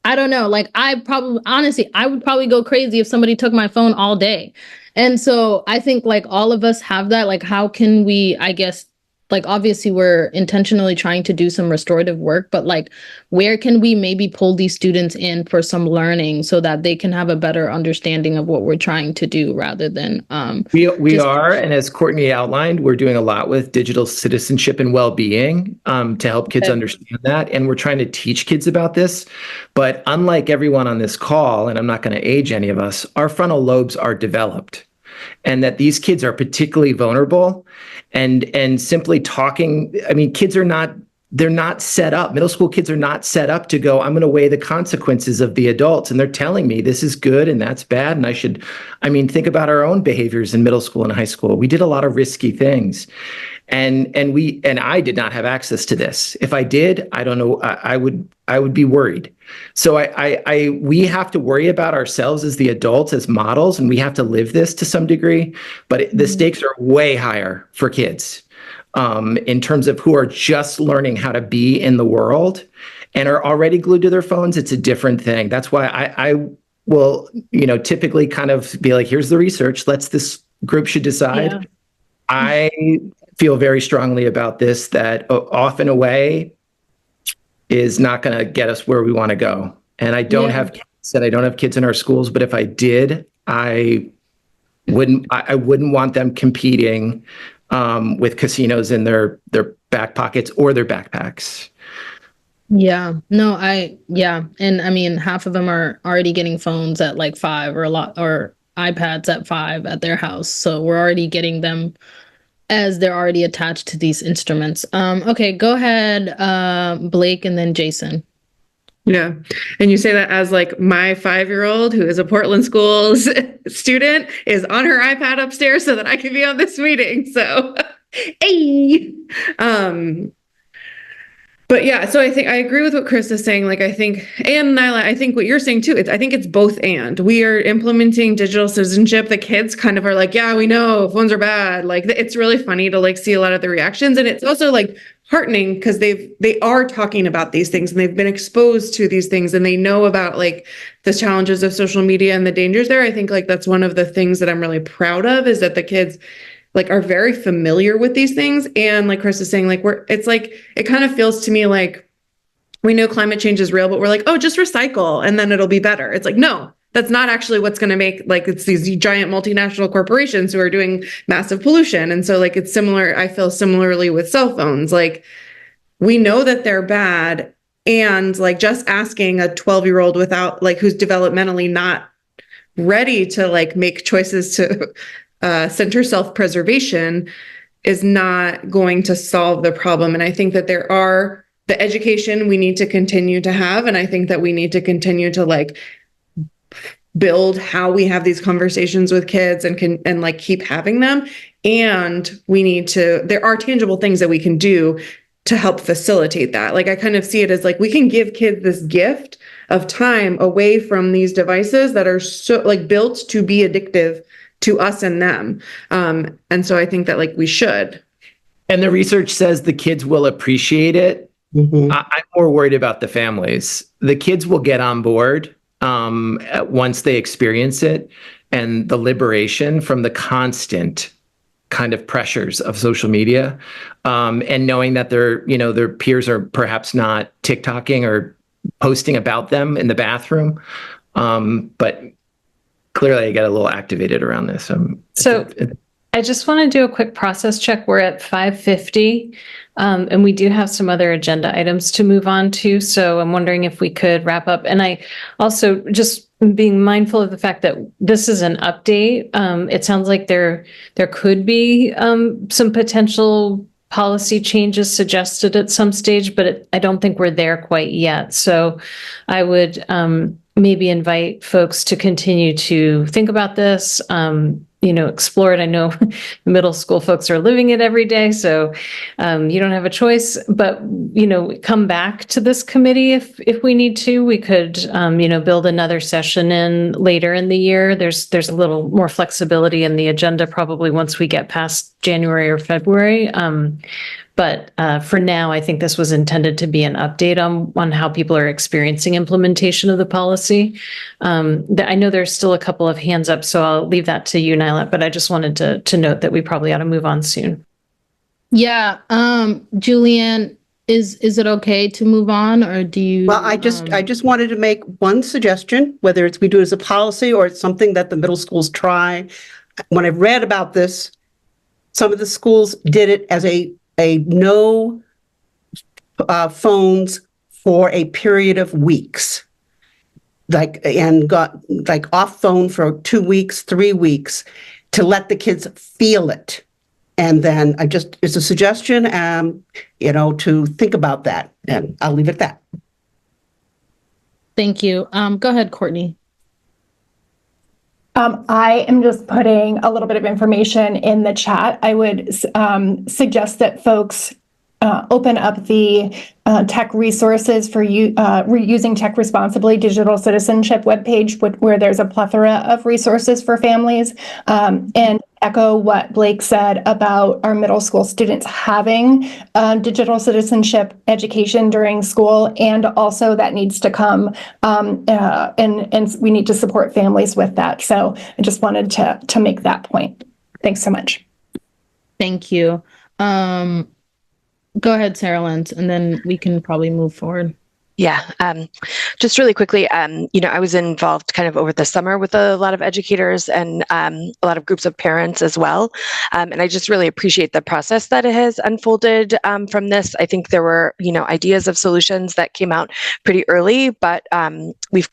I don't know, like I would probably go crazy if somebody took my phone all day. And so I think like all of us have that, like how can we, I guess, like obviously we're intentionally trying to do some restorative work, but like where can we maybe pull these students in for some learning so that they can have a better understanding of what we're trying to do, rather than we are, and as Courtney outlined, we're doing a lot with digital citizenship and well-being to help kids understand that, and we're trying to teach kids about this. But unlike everyone on this call, and I'm not going to age any of us, our frontal lobes are developed, and that these kids are particularly vulnerable. And simply talking, I mean, they're not set up. Middle school kids are not set up to go, I'm going to weigh the consequences of the adults. And they're telling me this is good and that's bad. And think about our own behaviors in middle school and high school. We did a lot of risky things. And I did not have access to this. If I did, I don't know, I would be worried. So we have to worry about ourselves as the adults, as models, and we have to live this to some degree. But the stakes are way higher for kids in terms of who are just learning how to be in the world and are already glued to their phones. It's a different thing. That's why I will, typically kind of be like, here's the research. This group should decide. Yeah. I feel very strongly about this, that off and away is not going to get us where we want to go. And I don't have kids, and I don't have kids in our schools, but if I did, I wouldn't want them competing with casinos in their back pockets or their backpacks. Yeah, no, and I mean, half of them are already getting phones at like 5, or iPads at 5 at their house. So we're already getting them as they're already attached to these instruments. Okay, go ahead, Blake, and then Jason. Yeah. And you say that as like my 5-year-old who is a Portland Schools student is on her iPad upstairs so that I can be on this meeting. So, hey. But yeah, so I think I agree with what Chris is saying. Like, I think, and Nyla, I think what you're saying too, I think it's both and. We are implementing digital citizenship. The kids kind of are like, yeah, we know phones are bad. Like, it's really funny to like see a lot of the reactions. And it's also like heartening because they are talking about these things and they've been exposed to these things and they know about like the challenges of social media and the dangers there. I think like that's one of the things that I'm really proud of, is that the kids like are very familiar with these things. And like Chris is saying, like it's like, it kind of feels to me like we know climate change is real, but we're like, oh, just recycle and then it'll be better. It's like, no, that's not actually what's going to make, like, it's these giant multinational corporations who are doing massive pollution. And so like, it's similar. I feel similarly with cell phones. Like we know that they're bad, and like just asking a 12-year-old without like, who's developmentally not ready to like make choices to center self-preservation is not going to solve the problem. And I think that there are the education we need to continue to have. And I think that we need to continue to like build how we have these conversations with kids and like keep having them. And there are tangible things that we can do to help facilitate that. Like I kind of see it as like, we can give kids this gift of time away from these devices that are so like built to be addictive to us and them. And so I think that like we should. And the research says the kids will appreciate it. Mm-hmm. I'm more worried about the families. The kids will get on board once they experience it, and the liberation from the constant kind of pressures of social media, and knowing that their peers are perhaps not TikToking or posting about them in the bathroom. But clearly I got a little activated around this. I just want to do a quick process check. We're at 5:50, and we do have some other agenda items to move on to. So I'm wondering if we could wrap up. And I also just being mindful of the fact that this is an update. It sounds like there could be some potential policy changes suggested at some stage, but I don't think we're there quite yet. So I would maybe invite folks to continue to think about this, explore it. I know middle school folks are living it every day, so you don't have a choice, but, come back to this committee if we need to. We could, build another session in later in the year. There's a little more flexibility in the agenda probably once we get past January or February. But for now, I think this was intended to be an update on how people are experiencing implementation of the policy. I know there's still a couple of hands up, so I'll leave that to you, Nyla, but I just wanted to note that we probably ought to move on soon. Yeah. Julianne, is it okay to move on, or do you? Well, I just wanted to make one suggestion, whether it's we do it as a policy or it's something that the middle schools try. When I read about this, some of the schools did it as a no phones for a period of weeks, and got off phone for 2 weeks, 3 weeks to let the kids feel it. And then it's a suggestion, to think about that, and I'll leave it at that. Thank you. Go ahead, Courtney. I am just putting a little bit of information in the chat. I would suggest that folks open up the tech resources for using tech responsibly digital citizenship webpage, where there's a plethora of resources for families, and echo what Blake said about our middle school students having digital citizenship education during school, and also that needs to come, and we need to support families with that. So I just wanted to make that point. Thanks so much. Thank you. Go ahead, Sarah Lentz, and then we can probably move forward. Yeah, just really quickly, I was involved kind of over the summer with a lot of educators and a lot of groups of parents as well. And I just really appreciate the process that it has unfolded from this. I think there were, ideas of solutions that came out pretty early, but we've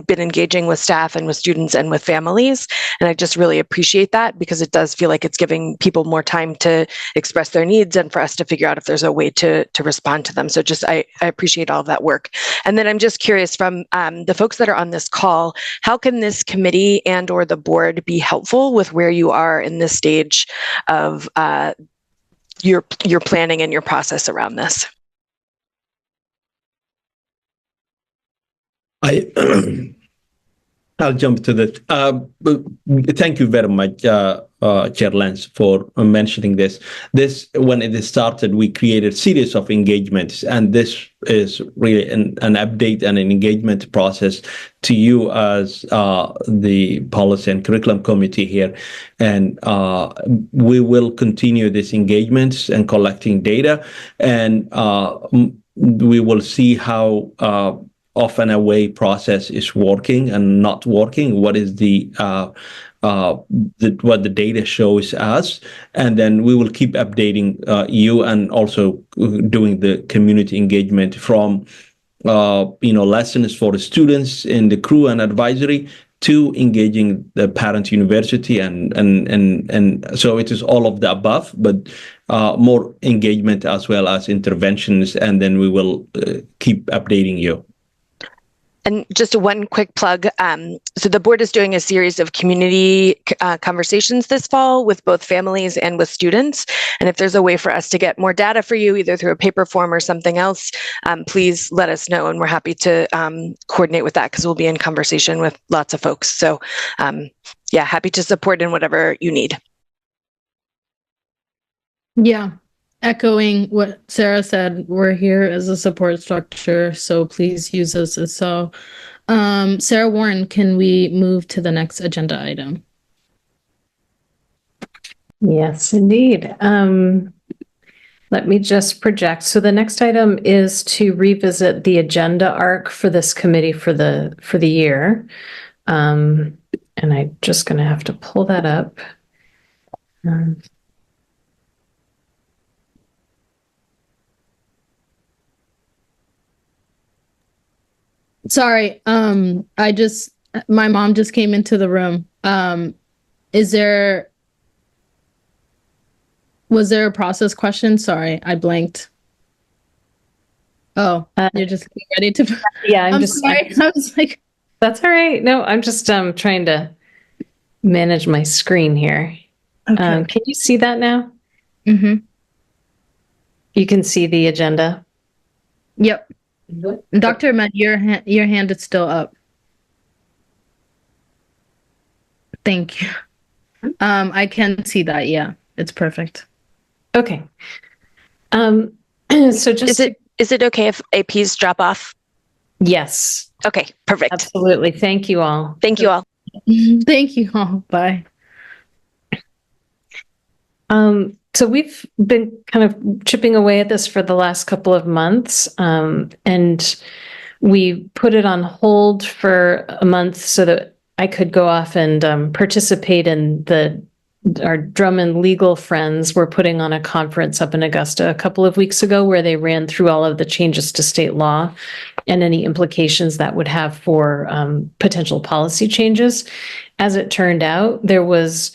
been engaging with staff and with students and with families. And I just really appreciate that, because it does feel like it's giving people more time to express their needs and for us to figure out if there's a way to respond to them. So I appreciate all of that work. And then I'm just curious, from the folks that are on this call, how can this committee and or the board be helpful with where you are in this stage of your planning and your process around this? I'll jump to that. Thank you very much, Chair Lentz, for mentioning this. When it started, we created a series of engagements, and this is really an update and an engagement process to you as the Policy and Curriculum Committee here. And we will continue these engagements and collecting data, and we will see how off and away process is working and not working. What is what the data shows us, and then we will keep updating you, and also doing the community engagement from lessons for the students in the crew and advisory to engaging the parent university, and so it is all of the above, but more engagement as well as interventions, and then we will keep updating you. And just one quick plug. So the board is doing a series of community conversations this fall with both families and with students. And if there's a way for us to get more data for you, either through a paper form or something else, please let us know. And we're happy to coordinate with that, because we'll be in conversation with lots of folks. So happy to support in whatever you need. Yeah. Echoing what Sarah said, we're here as a support structure, so please use us as so. Sarah Warren, can we move to the next agenda item? Yes, indeed. Let me just project. So the next item is to revisit the agenda arc for this committee for the year. And I'm just going to have to pull that up. Sorry, my mom just came into the room. Is there Was there a process question? Sorry, I blanked. Oh, you're just ready to. Yeah, I'm sorry. I was like, that's all right. No, I'm just trying to manage my screen here. okay. Can you see that now? Mm-hmm. You can see the agenda. Yep. Dr. Ahmed, your hand is still up. Thank you. I can see that. Yeah, it's perfect. Okay. So just is it okay if APs drop off? Yes. Okay, perfect. Absolutely. Thank you all. Thank you all. Thank you all. Bye. So we've been kind of chipping away at this for the last couple of months, and we put it on hold for a month so that I could go off and participate in our Drummond legal friends were putting on a conference up in Augusta a couple of weeks ago where they ran through all of the changes to state law and any implications that would have for potential policy changes. As it turned out, there was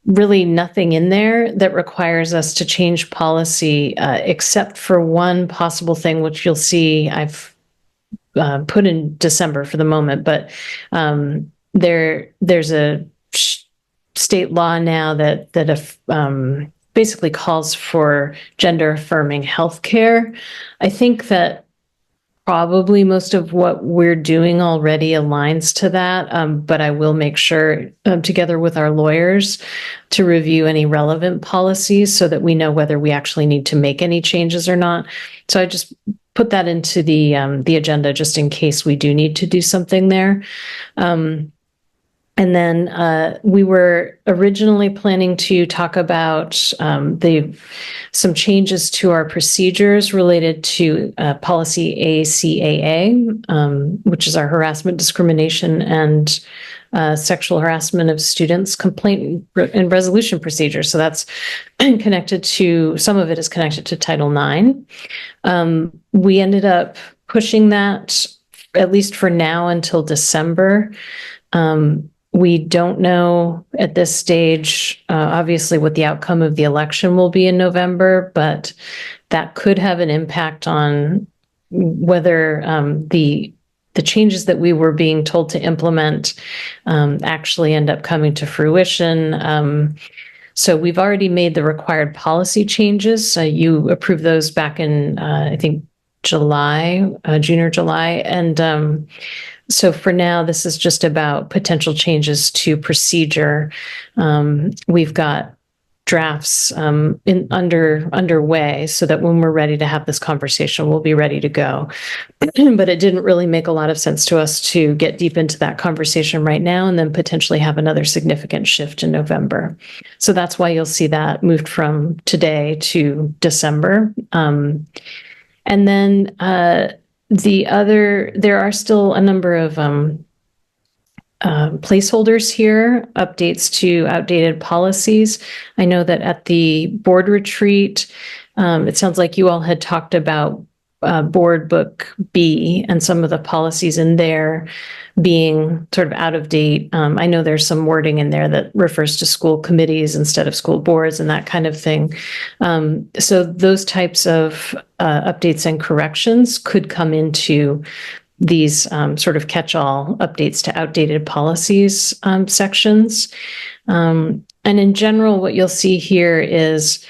really nothing in there that requires us to change policy, except for one possible thing, which you'll see I've put in December for the moment, but there's a state law now that basically calls for gender affirming healthcare. I think that probably most of what we're doing already aligns to that, but I will make sure, together with our lawyers, to review any relevant policies so that we know whether we actually need to make any changes or not. So I just put that into the agenda just in case we do need to do something there. And then we were originally planning to talk about some changes to our procedures related to policy ACAA, which is our harassment, discrimination, and sexual harassment of students complaint and resolution procedure. So that's connected to, some of it is connected to Title IX. We ended up pushing that, at least for now, until December. We don't know at this stage, obviously, what the outcome of the election will be in November, but that could have an impact on whether the changes that we were being told to implement actually end up coming to fruition. So we've already made the required policy changes. You approved those back in, I think, July, June or July. And so for now, this is just about potential changes to procedure. We've got drafts underway so that when we're ready to have this conversation, we'll be ready to go. But it didn't really make a lot of sense to us to get deep into that conversation right now and then potentially have another significant shift in November. So that's why you'll see that moved from today to December. And then there are still a number of placeholders here, updates to outdated policies. I know that at the board retreat, it sounds like you all had talked about Board Book B and some of the policies in there being sort of out of date. I know there's some wording in there that refers to school committees instead of school boards and that kind of thing. So those types of updates and corrections could come into these sort of catch-all updates to outdated policies sections. And in general, what you'll see here is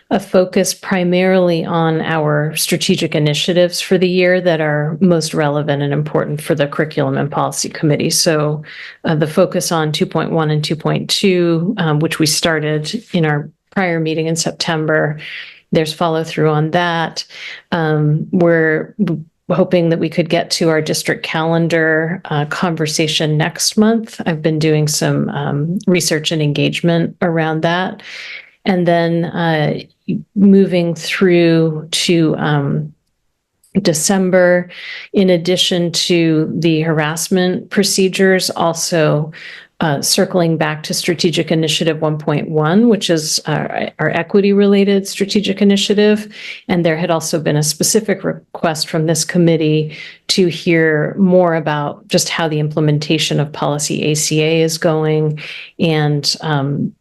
a focus primarily on our strategic initiatives for the year that are most relevant and important for the Curriculum and Policy Committee. So the focus on 2.1 and 2.2, which we started in our prior meeting in September, there's follow through on that. We're hoping that we could get to our district calendar conversation next month. I've been doing some research and engagement around that. And then moving through to December, in addition to the harassment procedures, also circling back to Strategic Initiative 1.1, which is our equity-related strategic initiative. And there had also been a specific request from this committee to hear more about just how the implementation of policy ACA is going, and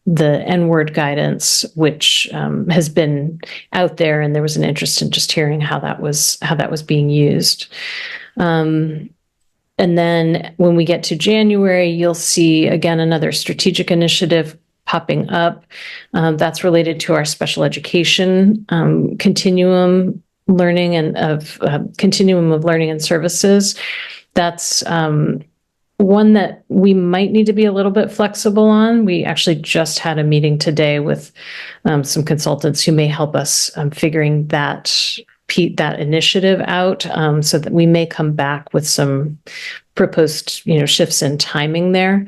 the N-word guidance, which has been out there, and there was an interest in just hearing how that was being used. And then when we get to January, you'll see again another strategic initiative popping up. That's related to our special education continuum learning and continuum of learning and services. That's one that we might need to be a little bit flexible on. We actually just had a meeting today with some consultants who may help us figuring that initiative out, so that we may come back with some proposed, shifts in timing there.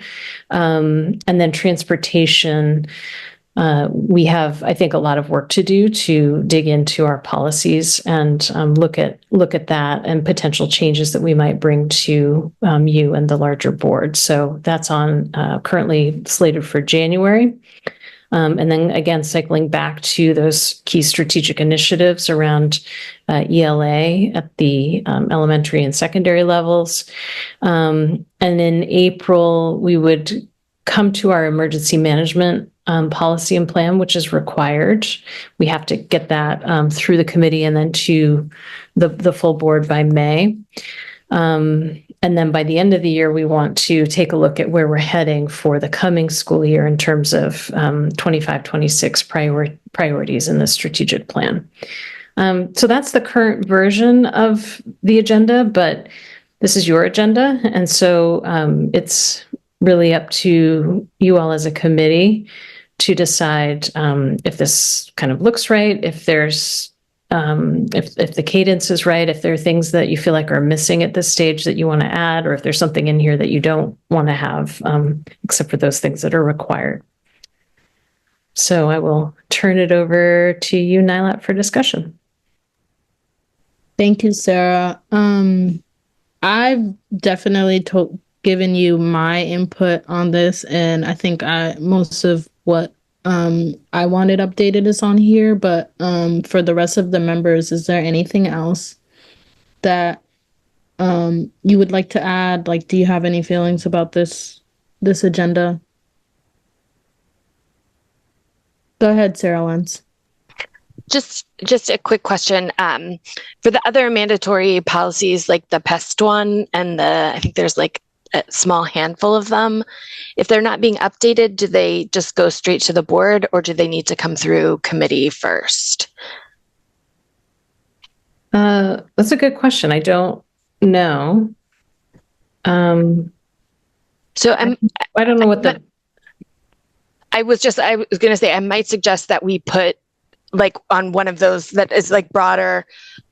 And then transportation, we have, I think, a lot of work to do to dig into our policies and look at that and potential changes that we might bring to you and the larger board. So that's on currently slated for January. And then again, cycling back to those key strategic initiatives around ELA at the elementary and secondary levels. And in April, we would come to our emergency management policy and plan, which is required. We have to get that through the committee and then to the full board by May. And then by the end of the year, we want to take a look at where we're heading for the coming school year in terms of 25-26 priorities in the strategic plan. So that's the current version of the agenda, but this is your agenda. And so it's really up to you all as a committee to decide if this kind of looks right, if there's if the cadence is right, if there are things that you feel like are missing at this stage that you want to add, or if there's something in here that you don't want to have, except for those things that are required. So I will turn it over to you, Nylat, for discussion. Thank you, Sarah. I've definitely given you my input on this, and I think most of what I wanted updated is on here, but for the rest of the members, is there anything else that you would like to add? Like, do you have any feelings about this agenda? Go ahead, Sarah Lenz. Just a quick question. For the other mandatory policies, like the pest one and I think there's like a small handful of them. If they're not being updated, do they just go straight to the board, or do they need to come through committee first? That's a good question. I don't know. So I don't know what the. I was going to say, I might suggest that we put like on one of those that is like broader,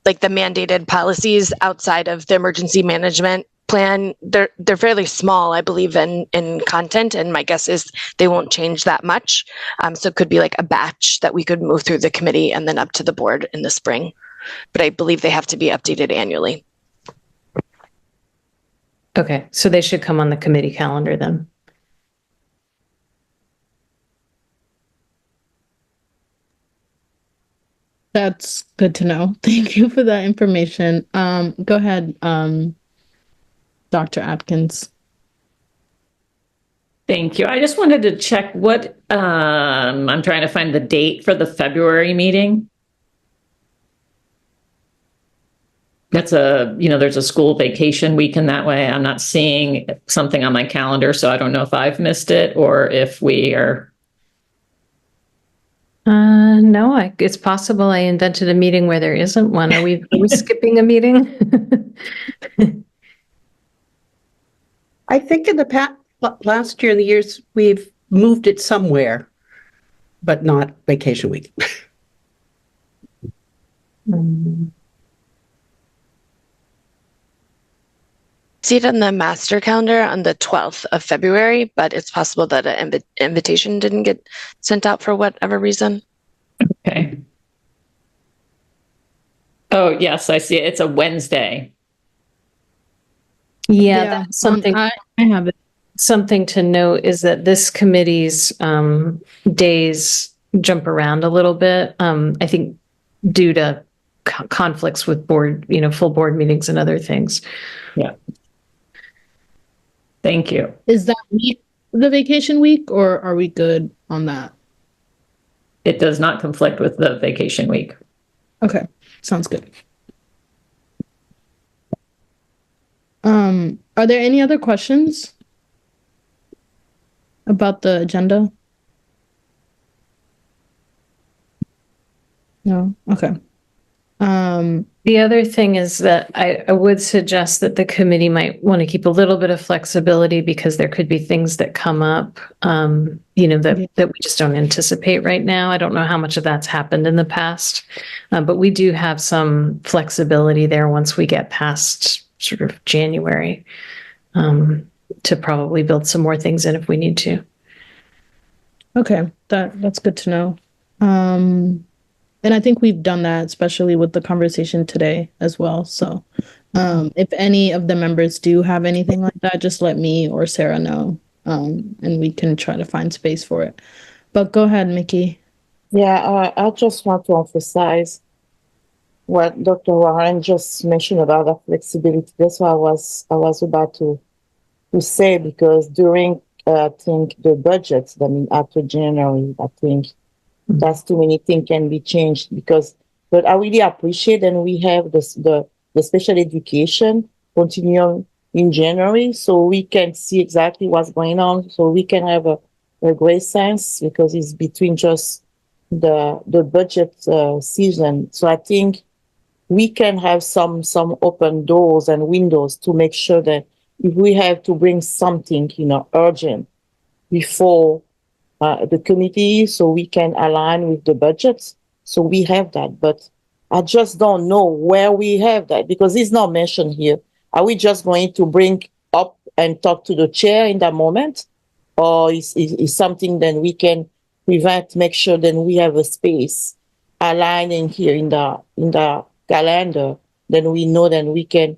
like the mandated policies outside of the emergency management plan. They're fairly small, I believe, in content, and my guess is they won't change that much. So it could be like a batch that we could move through the committee and then up to the board in the spring. But I believe they have to be updated annually. Okay, so they should come on the committee calendar then. That's good to know. Thank you for that information. Go ahead, Dr. Atkins. Thank you. I just wanted to check what, I'm trying to find the date for the February meeting. That's there's a school vacation week in that way. I'm not seeing something on my calendar, so I don't know if I've missed it or if we are. No, it's possible I invented a meeting where there isn't one. Are we skipping a meeting? I think in the past, last year, the years, we've moved it somewhere, but not vacation week. See it on the master calendar on the 12th of February, but it's possible that an invitation didn't get sent out for whatever reason. Okay. Oh, yes, I see it. It's a Wednesday. Yeah, that's something. I have it. something to note is that this committee's days jump around a little bit. I think due to conflicts with board, full board meetings and other things. Yeah. Thank you. Is that week the vacation week, or are we good on that? It does not conflict with the vacation week. Okay, sounds good. Are there any other questions about the agenda? No? Okay. The other thing is that I would suggest that the committee might want to keep a little bit of flexibility because there could be things that come up, that we just don't anticipate right now. I don't know how much of that's happened in the past, but we do have some flexibility there once we get past sort of January, to probably build some more things in if we need to. Okay, that's good to know. And I think we've done that, especially with the conversation today as well. So if any of the members do have anything like that, just let me or Sarah know, and we can try to find space for it. But go ahead, Mickey. Yeah, I just want to emphasize what Dr. Warren just mentioned about the flexibility. That's what I was about to say, because during I think the budgets, I mean after January, I think that's too many things can be changed but I really appreciate, and we have the special education continue in January, so we can see exactly what's going on, so we can have a great sense, because it's between just the budget season. So I think we can have some open doors and windows to make sure that if we have to bring something, urgent before the committee, so we can align with the budgets. So we have that, but I just don't know where we have that, because it's not mentioned here. Are we just going to bring up and talk to the chair in that moment? Or is something then we can prevent, make sure then we have a space aligning here in the calendar, then we know then we can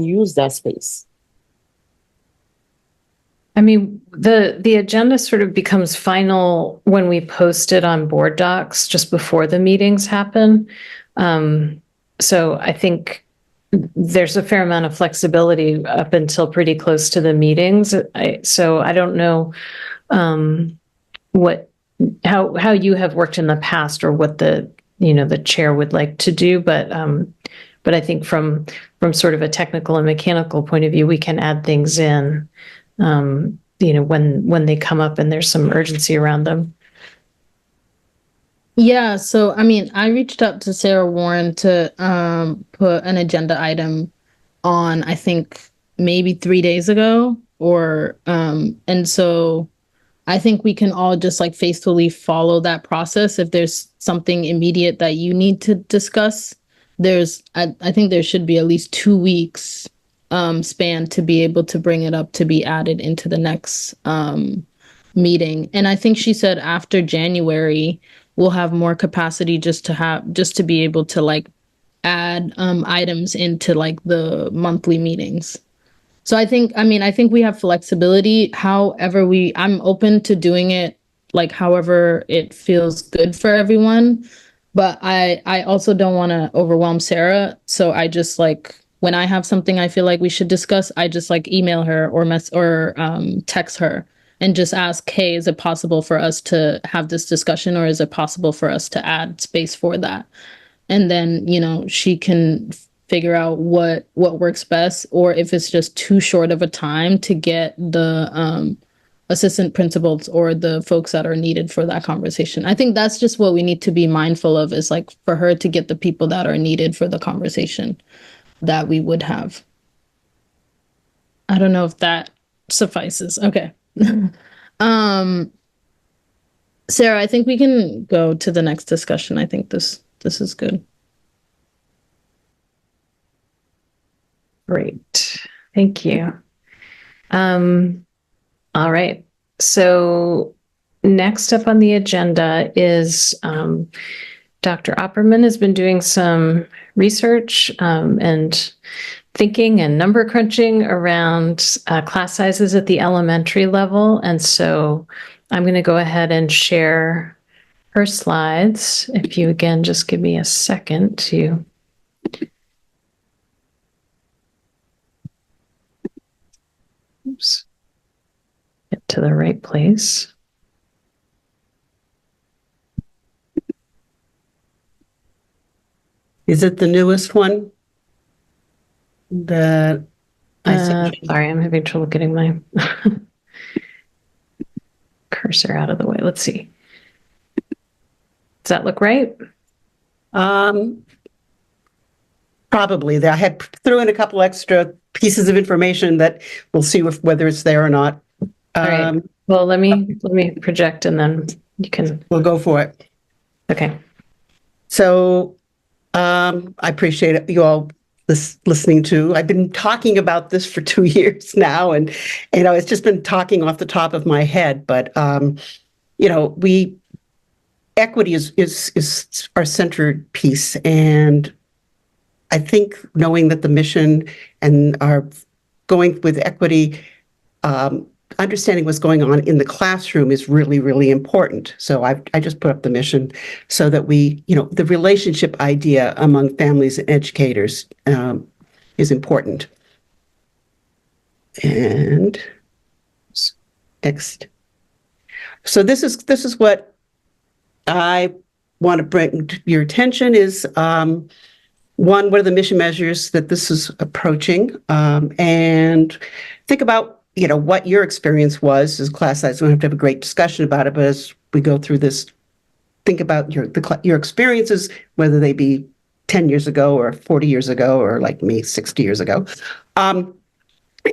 use that space. I mean, the agenda sort of becomes final when we post it on board docs just before the meetings happen. So I think there's a fair amount of flexibility up until pretty close to the meetings. So I don't know how you have worked in the past, or what the chair would like to do, but I think from sort of a technical and mechanical point of view, we can add things in, when they come up and there's some urgency around them. Yeah, so I mean, I reached out to Sarah Warren to put an agenda item on, I think maybe 3 days ago, and so I think we can all just like faithfully follow that process. If there's something immediate that you need to discuss, I think there should be at least 2 weeks span to be able to bring it up to be added into the next meeting. And I think she said after January, we'll have more capacity just to be able to like add items into like the monthly meetings. So I think we have flexibility. However, I'm open to doing it like however it feels good for everyone. But I also don't want to overwhelm Sarah. So I just like, when I have something I feel like we should discuss, I just like email her or text her and just ask, hey, is it possible for us to have this discussion, or is it possible for us to add space for that? And then, she can figure out what works best, or if it's just too short of a time to get the assistant principals or the folks that are needed for that conversation. I think that's just what we need to be mindful of, is like for her to get the people that are needed for the conversation that we would have. I don't know if that suffices. Okay. Sarah, I think we can go to the next discussion. I think this is good. Great. Thank you. All right. So next up on the agenda is Dr. Opperman has been doing some research, and thinking and number crunching around class sizes at the elementary level. And so I'm going to go ahead and share her slides. If you again, just give me a second to get to the right place. Is it the newest one that I sent you? Sorry, I'm having trouble getting my cursor out of the way. Let's see. Does that look right? Probably. I had threw in a couple extra pieces of information that we'll see whether it's there or not. All right. Well, let me project and then you can. We'll go for it. Okay. So I appreciate it, you all listening to. I've been talking about this for 2 years now, and it's just been talking off the top of my head. But equity is our centered piece, and I think knowing that the mission and our going with equity, understanding what's going on in the classroom is really, really important. So I just put up the mission so that we, the relationship idea among families and educators is important. And next. So this is what I want to bring to your attention is one, what are the mission measures that this is approaching? And think about what your experience was as class size. We don't have to have a great discussion about it, but as we go through this, think about your experiences, whether they be 10 years ago or 40 years ago, or like me, 60 years ago. And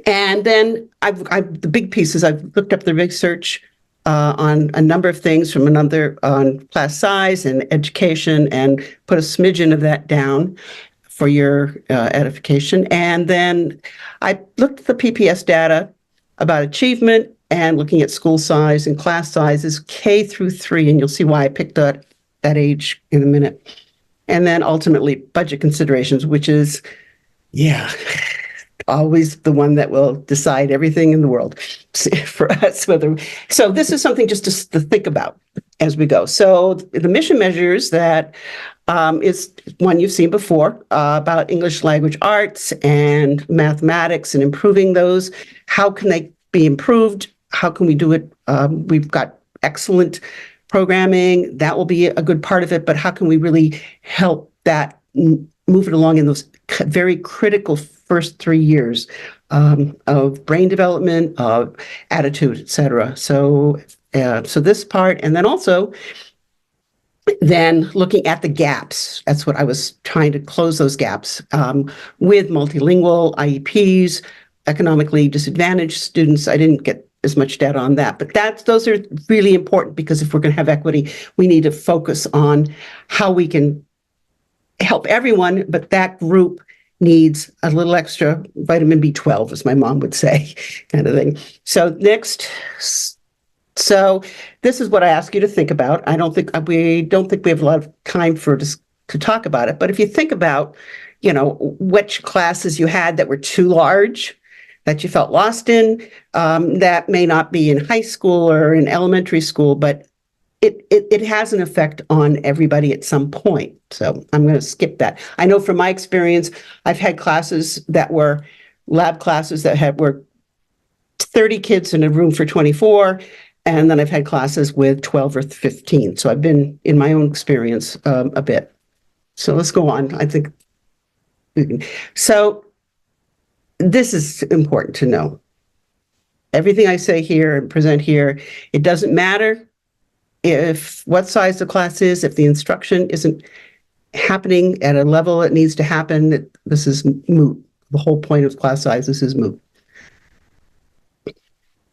then the big pieces, I've looked up the research on a number of things from on class size and education, and put a smidgen of that down for your edification. And then I looked at the PPS data about achievement and looking at school size and class sizes, K through 3, and you'll see why I picked that age in a minute. And then ultimately budget considerations, which is, always the one that will decide everything in the world for us. So this is something just to think about as we go. So the mission measures that is one you've seen before about English language arts and mathematics and improving those. How can they be improved? How can we do it? We've got excellent programming. That will be a good part of it, but how can we really help that move it along in those very critical first 3 years of brain development, of attitude, et cetera. So this part, and then also then looking at the gaps. That's what I was trying to close, those gaps with multilingual IEPs, economically disadvantaged students. I didn't get as much data on that, but those are really important, because if we're going to have equity, we need to focus on how we can help everyone, but that group needs a little extra vitamin B12, as my mom would say, kind of thing. So next. So this is what I ask you to think about. I don't think we have a lot of time to talk about it, but if you think about, which classes you had that were too large, that you felt lost in, that may not be in high school or in elementary school, but it has an effect on everybody at some point. So I'm going to skip that. I know from my experience, I've had classes that were lab classes that were 30 kids in a room for 24. And then I've had classes with 12 or 15. So I've been in my own experience a bit. So let's go on. I think so. This is important to know. Everything I say here and present here, it doesn't matter what size the class is, if the instruction isn't happening at a level it needs to happen, this is moot. The whole point of class size, this is moot.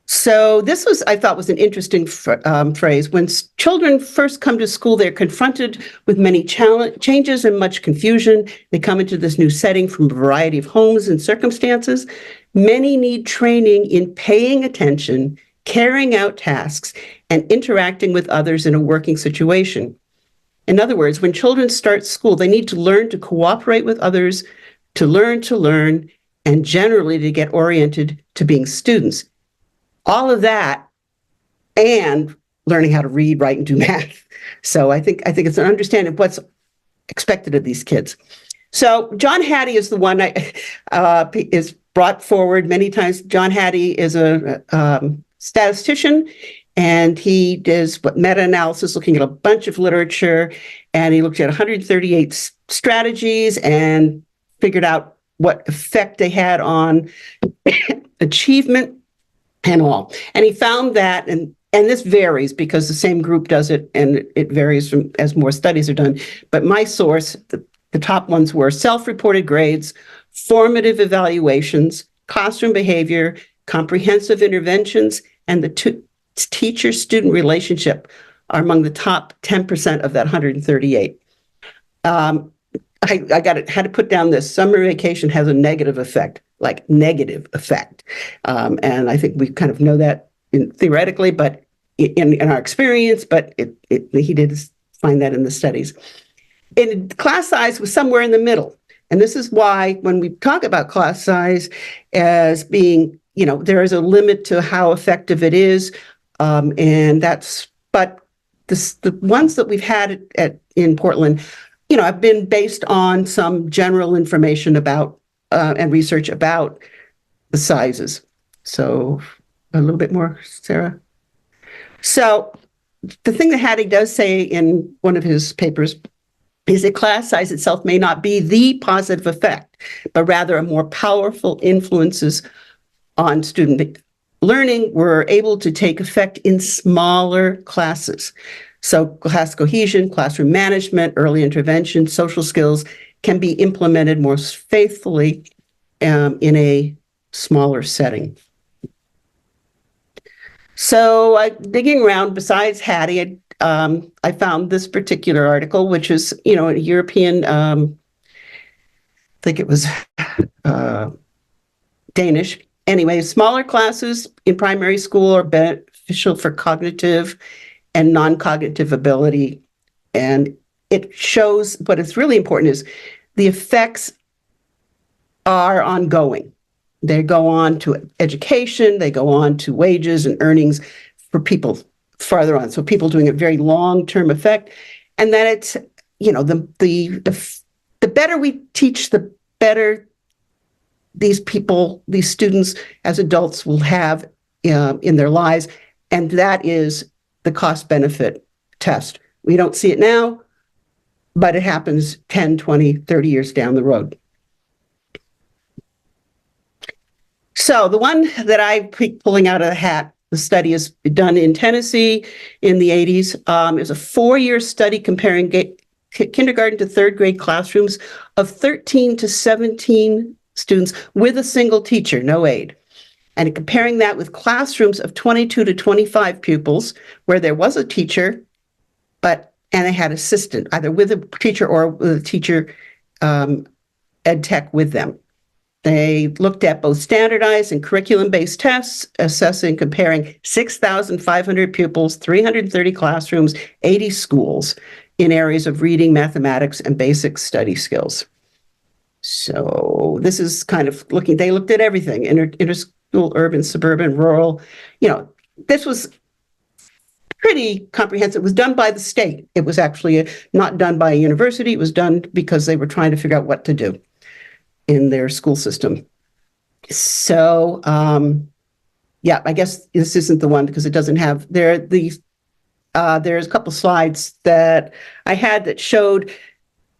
So this I thought was an interesting phrase. When children first come to school, they're confronted with many changes and much confusion. They come into this new setting from a variety of homes and circumstances. Many need training in paying attention, carrying out tasks, and interacting with others in a working situation. In other words, when children start school, they need to learn to cooperate with others, to learn, and generally to get oriented to being students. All of that and learning how to read, write, and do math. So I think it's an understanding of what's expected of these kids. So John Hattie is the one is brought forward many times. John Hattie is a statistician, and he does meta-analysis looking at a bunch of literature, and he looked at 138 strategies and figured out what effect they had on achievement and all. And he found that, and this varies because the same group does it, and it varies from as more studies are done. But my source, the top ones were self-reported grades, formative evaluations, classroom behavior, comprehensive interventions, and the teacher-student relationship are among the top 10% of that 138. I had to put down this. Summer vacation has a negative effect, like negative effect. And I think we kind of know that theoretically, but in our experience, but he did find that in the studies. And class size was somewhere in the middle. And this is why when we talk about class size as being, there is a limit to how effective it is. But the ones that we've had in Portland, have been based on some general information about and research about the sizes. So a little bit more, Sarah. So the thing that Hattie does say in one of his papers is that class size itself may not be the positive effect, but rather a more powerful influences on student learning were able to take effect in smaller classes. So class cohesion, classroom management, early intervention, social skills can be implemented more faithfully in a smaller setting. So digging around, besides Hattie, I found this particular article, which is, a European, I think it was Danish. Anyway, smaller classes in primary school are beneficial for cognitive and non-cognitive ability. And it shows what is really important is the effects are ongoing. They go on to education, they go on to wages and earnings for people farther on. So people doing a very long-term effect. And then it's, the better we teach, the better these students as adults will have in their lives. And that is the cost-benefit test. We don't see it now, but it happens 10, 20, 30 years down the road. So the one that I keep pulling out of the hat, the study is done in Tennessee in the 80s. It was a 4-year study comparing kindergarten to third grade classrooms of 13 to 17 students with a single teacher, no aide. And comparing that with classrooms of 22 to 25 pupils where there was a teacher, and they had assistant, either with a teacher or with a teacher ed tech with them. They looked at both standardized and curriculum-based tests, assessing, comparing 6,500 pupils, 330 classrooms, 80 schools in areas of reading, mathematics, and basic study skills. So this is kind of they looked at everything, interschool, urban, suburban, rural. This was pretty comprehensive. It was done by the state. It was actually not done by a university. It was done because they were trying to figure out what to do in their school system. So, I guess this isn't the one because it doesn't have there's a couple slides that I had that showed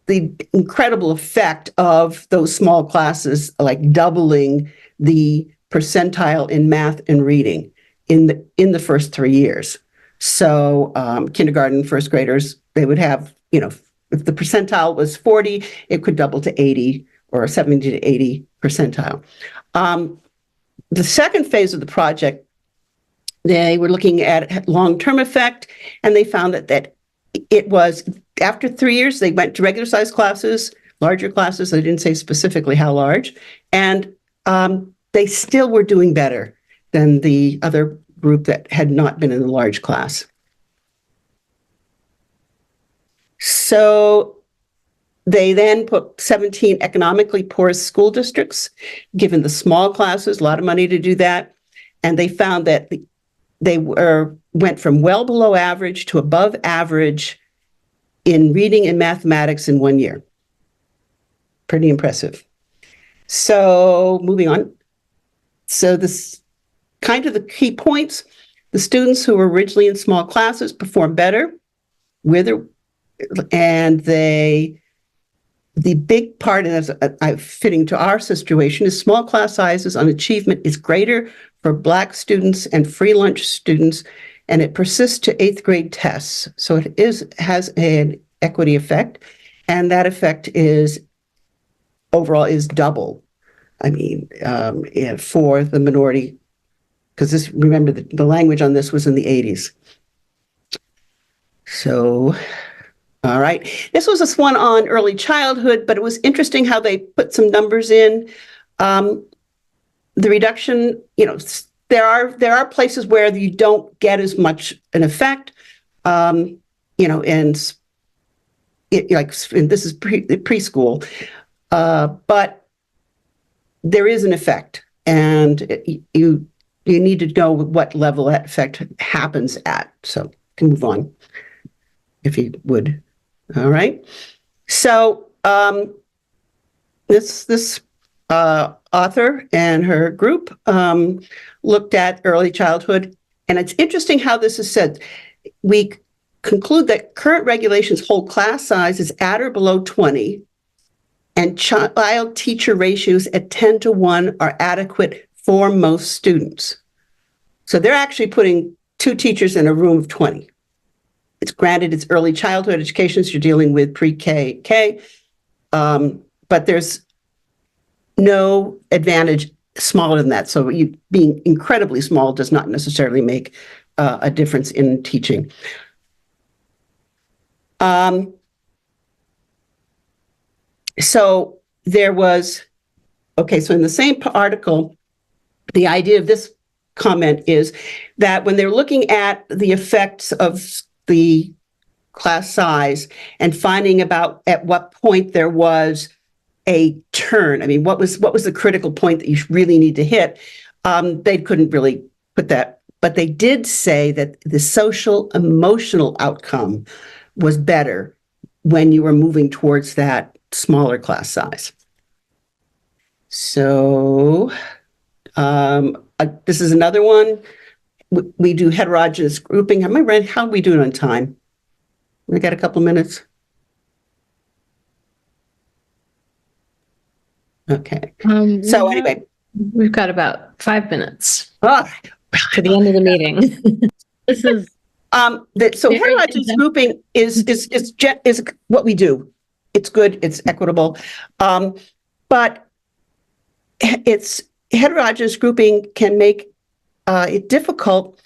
the incredible effect of those small classes, like doubling the percentile in math and reading in the first 3 years. So kindergarten, first graders, they would have, if the percentile was 40, it could double to 80 or 70 to 80 percentile. The second phase of the project, they were looking at long-term effect, and they found that it was after 3 years, they went to regular size classes, larger classes. They didn't say specifically how large, and they still were doing better than the other group that had not been in a large class. So They then put 17 economically poorest school districts, given the small classes, a lot of money to do that. And they found that they went from well below average to above average in reading and mathematics in 1 year. Pretty impressive. So moving on. So this kind of the key points, the students who were originally in small classes perform better and the big part, and fitting to our situation, is small class sizes on achievement is greater for Black students and free lunch students, and it persists to 8th grade tests. So it has an equity effect, and that effect is overall is double. I mean, for the minority, because remember the language on this was in the 80s. So. All right. This was this one on early childhood, but it was interesting how they put some numbers in. The reduction, there are places where you don't get as much an effect, and this is preschool, but there is an effect, and you need to know what level that effect happens at. So you can move on, if you would. All right. So this author and her group looked at early childhood, and it's interesting how this is said. We conclude that current regulations hold class sizes at or below 20, and child-teacher ratios at 10:1 are adequate for most students. So they're actually putting 2 teachers in a room of 20. It's granted it's early childhood education, so you're dealing with pre-K, but there's no advantage smaller than that. So being incredibly small does not necessarily make a difference in teaching. So there was, so in the same article, the idea of this comment is that when they're looking at the effects of the class size and finding about at what point there was a turn. I mean, what was the critical point that you really need to hit? They couldn't really put that, but they did say that the social emotional outcome was better when you were moving towards that smaller class size. So this is another one. We do heterogeneous grouping. How are we doing on time? We got a couple of minutes. Okay. So anyway, we've got about 5 minutes to the end of the meeting. This is so heterogeneous grouping is what we do. It's good. It's equitable, but it's heterogeneous grouping can make it difficult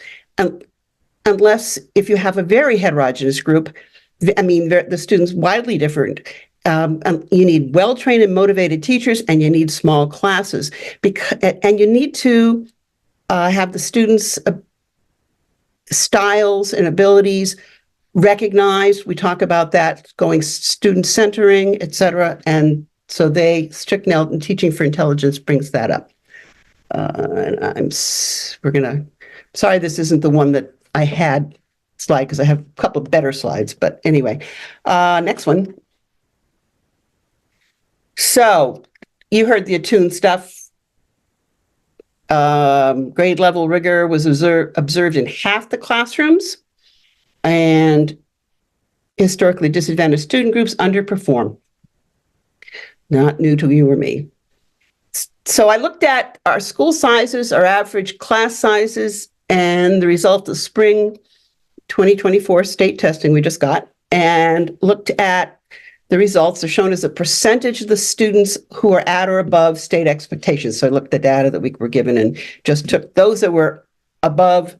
unless if you have a very heterogeneous group. I mean, the students widely different. You need well-trained and motivated teachers, and you need small classes, and you need to have the students' styles and abilities recognized. We talk about that, going student centering, et cetera. And so Stricknell in Teaching for Intelligence brings that up. And sorry, this isn't the one that I had slide because I have a couple of better slides, but anyway, next one. So you heard the attuned stuff. Grade level rigor was observed in half the classrooms, and historically disadvantaged student groups underperform. Not new to you or me. So I looked at our school sizes, our average class sizes, and the result of spring 2024 state testing we just got, and looked at the results. Are shown as a percentage of the students who are at or above state expectations. So I looked at the data that we were given and just took those that were above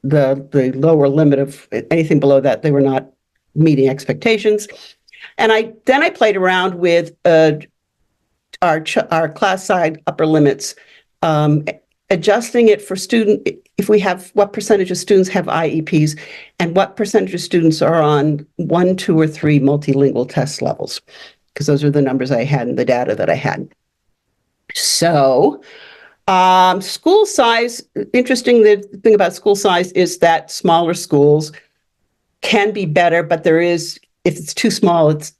the lower limit of anything below that. They were not meeting expectations. And then I played around with our class side upper limits, adjusting it for student if we have, what percentage of students have IEPs and what percentage of students are on 1, 2, or 3 multilingual test levels, because those are the numbers I had in the data that I had. So school size, interesting, the thing about school size is that smaller schools can be better, but there is, if it's too small, it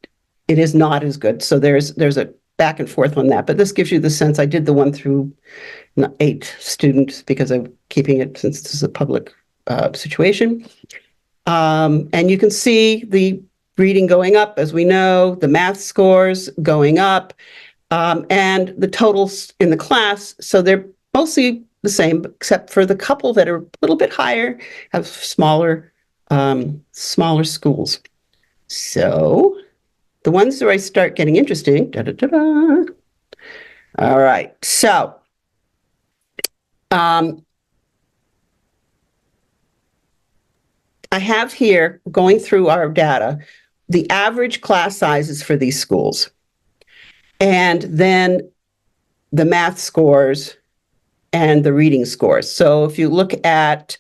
is not as good. So there's a back and forth on that, but this gives you the sense. I did the 1 through 8 students because I'm keeping it since this is a public situation. And you can see the reading going up, as we know, the math scores going up, and the totals in the class. So they're mostly the same, except for the couple that are a little bit higher, have smaller schools. So the ones where I start getting interesting, all right, so I have here, going through our data, the average class sizes for these schools, and then the math scores and the reading scores. So if you look at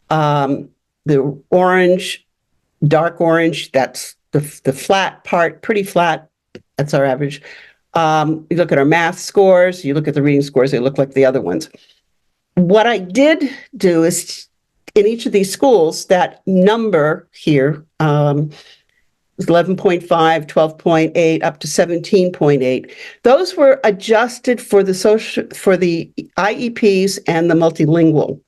the orange, dark orange, that's the flat part, pretty flat, that's our average. You look at our math scores, you look at the reading scores, they look like the other ones. What I did do is, in each of these schools, that number here was 11.5, 12.8, up to 17.8. Those were adjusted for the IEPs and the multilingual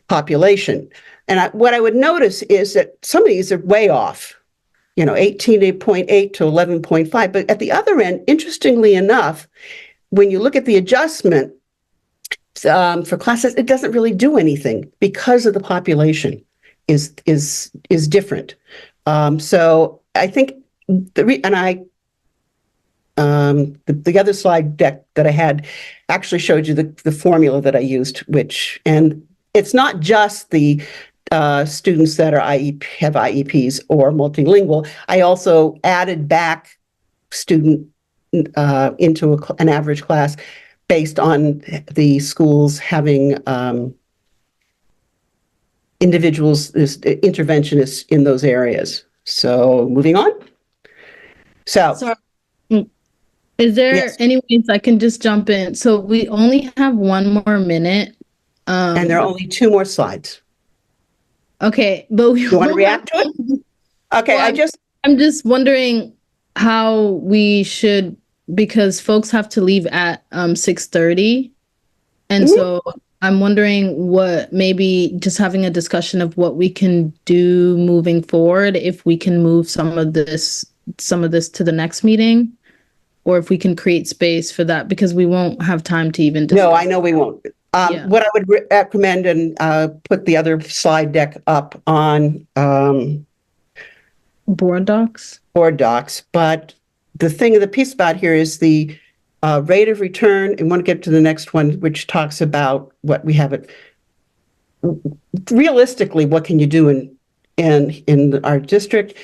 population. And what I would notice is that some of these are way off, 18.8 to 11.5. But at the other end, interestingly enough, when you look at the adjustment for classes, it doesn't really do anything because of the population is different. So I think the other slide deck that I had actually showed you the formula that I used, and it's not just the students that have IEPs or multilingual. I also added back student into an average class based on the schools having individuals, interventionists in those areas. So moving on. So is there yes. any ways I can just jump in? So we only have 1 more minute. And there are only 2 more slides. Okay, but you want to react to it? Okay, well, I'm just wondering how we should, because folks have to leave at 6:30, and so I'm wondering what, maybe just having a discussion of what we can do moving forward, if we can move some of this to the next meeting, or if we can create space for that, because we won't have time to even discuss. No, I know we won't. What I would recommend, and put the other slide deck up on board docs. But the piece about here is the rate of return, and want to get to the next one, which talks about what we have it. Realistically, what can you do in our district?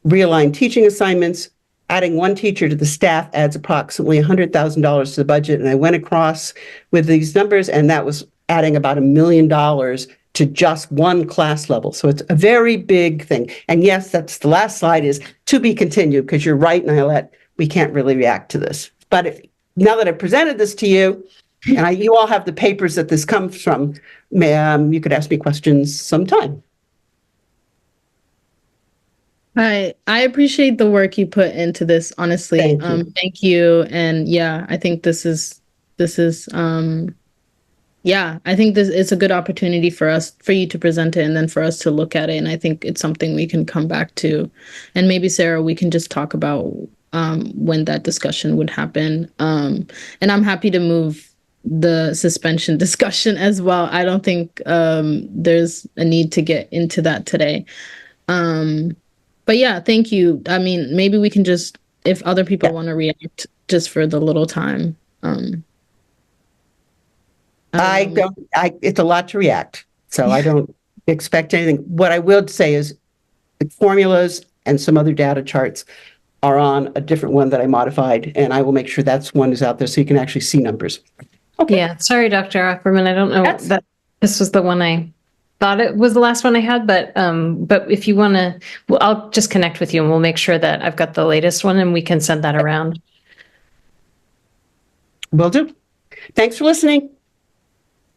Realign teaching assignments. Adding 1 teacher to the staff adds approximately $100,000 to the budget. And I went across with these numbers, and that was adding about $1 million to just 1 class level. So it's a very big thing. And yes, that's the last slide, is to be continued, because you're right, Nicolette, we can't really react to this. But now that I've presented this to you, and you all have the papers that this comes from, you could ask me questions sometime. I appreciate the work you put into this, honestly. Thank you. And yeah, I think this is I think this is a good opportunity for you to present it, and then for us to look at it. And I think it's something we can come back to. And maybe, Sarah, we can just talk about when that discussion would happen. And I'm happy to move the suspension discussion as well. I don't think there's a need to get into that today. But yeah, thank you. I mean, maybe we can just, if other people want to react, just for the little time. It's a lot to react, so I don't expect anything. What I will say is the formulas and some other data charts are on a different one that I modified, and I will make sure that's one is out there so you can actually see numbers. Okay. Yeah, sorry, Dr. Ackerman. I don't know that this was the one I thought it was the last one I had, but if you want to, well, I'll just connect with you and we'll make sure that I've got the latest one and we can send that around. Will do. Thanks for listening.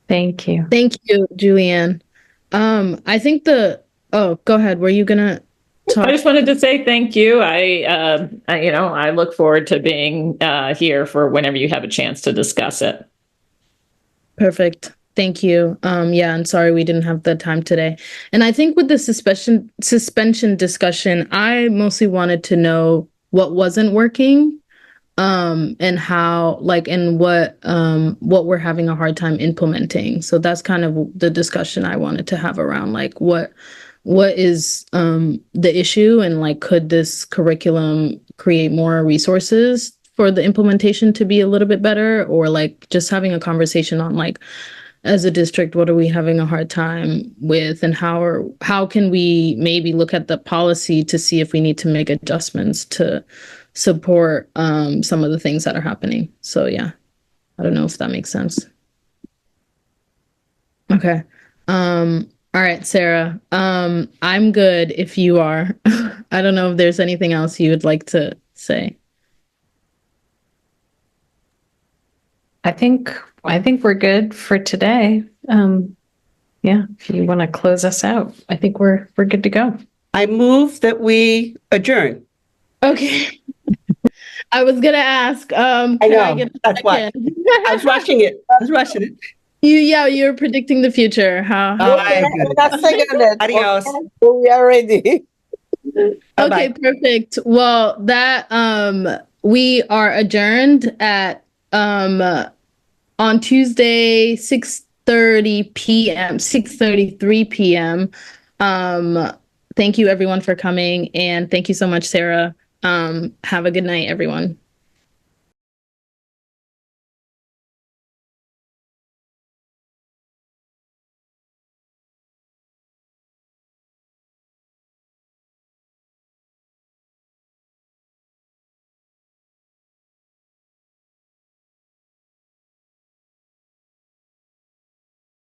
Thank you. Thank you, Julianne. I think go ahead. Were you gonna talk? I just wanted to say thank you. I look forward to being here for whenever you have a chance to discuss it. Perfect. Thank you. Yeah, and sorry we didn't have the time today. And I think with the suspension discussion, I mostly wanted to know what wasn't working, and how, like, and what we're having a hard time implementing. So that's kind of the discussion I wanted to have around, like, what is the issue, and like, could this curriculum create more resources for the implementation to be a little bit better, or like just having a conversation on, like, as a district, what are we having a hard time with, and how can we maybe look at the policy to see if we need to make adjustments to support some of the things that are happening. So yeah, I don't know if that makes sense. Okay. All right, Sarah. I'm good if you are. I don't know if there's anything else you would like to say. I think we're good for today. Yeah, if you want to close us out, I think we're good to go. I move that we adjourn. Okay. I was gonna ask. I know. That's why I was rushing it. You're predicting the future. How? Adios. We are ready. Okay, perfect. Well, that we are adjourned at on Tuesday 6:30 p.m. 6:33 p.m. Thank you everyone for coming, and thank you so much, Sarah. Have a good night, everyone.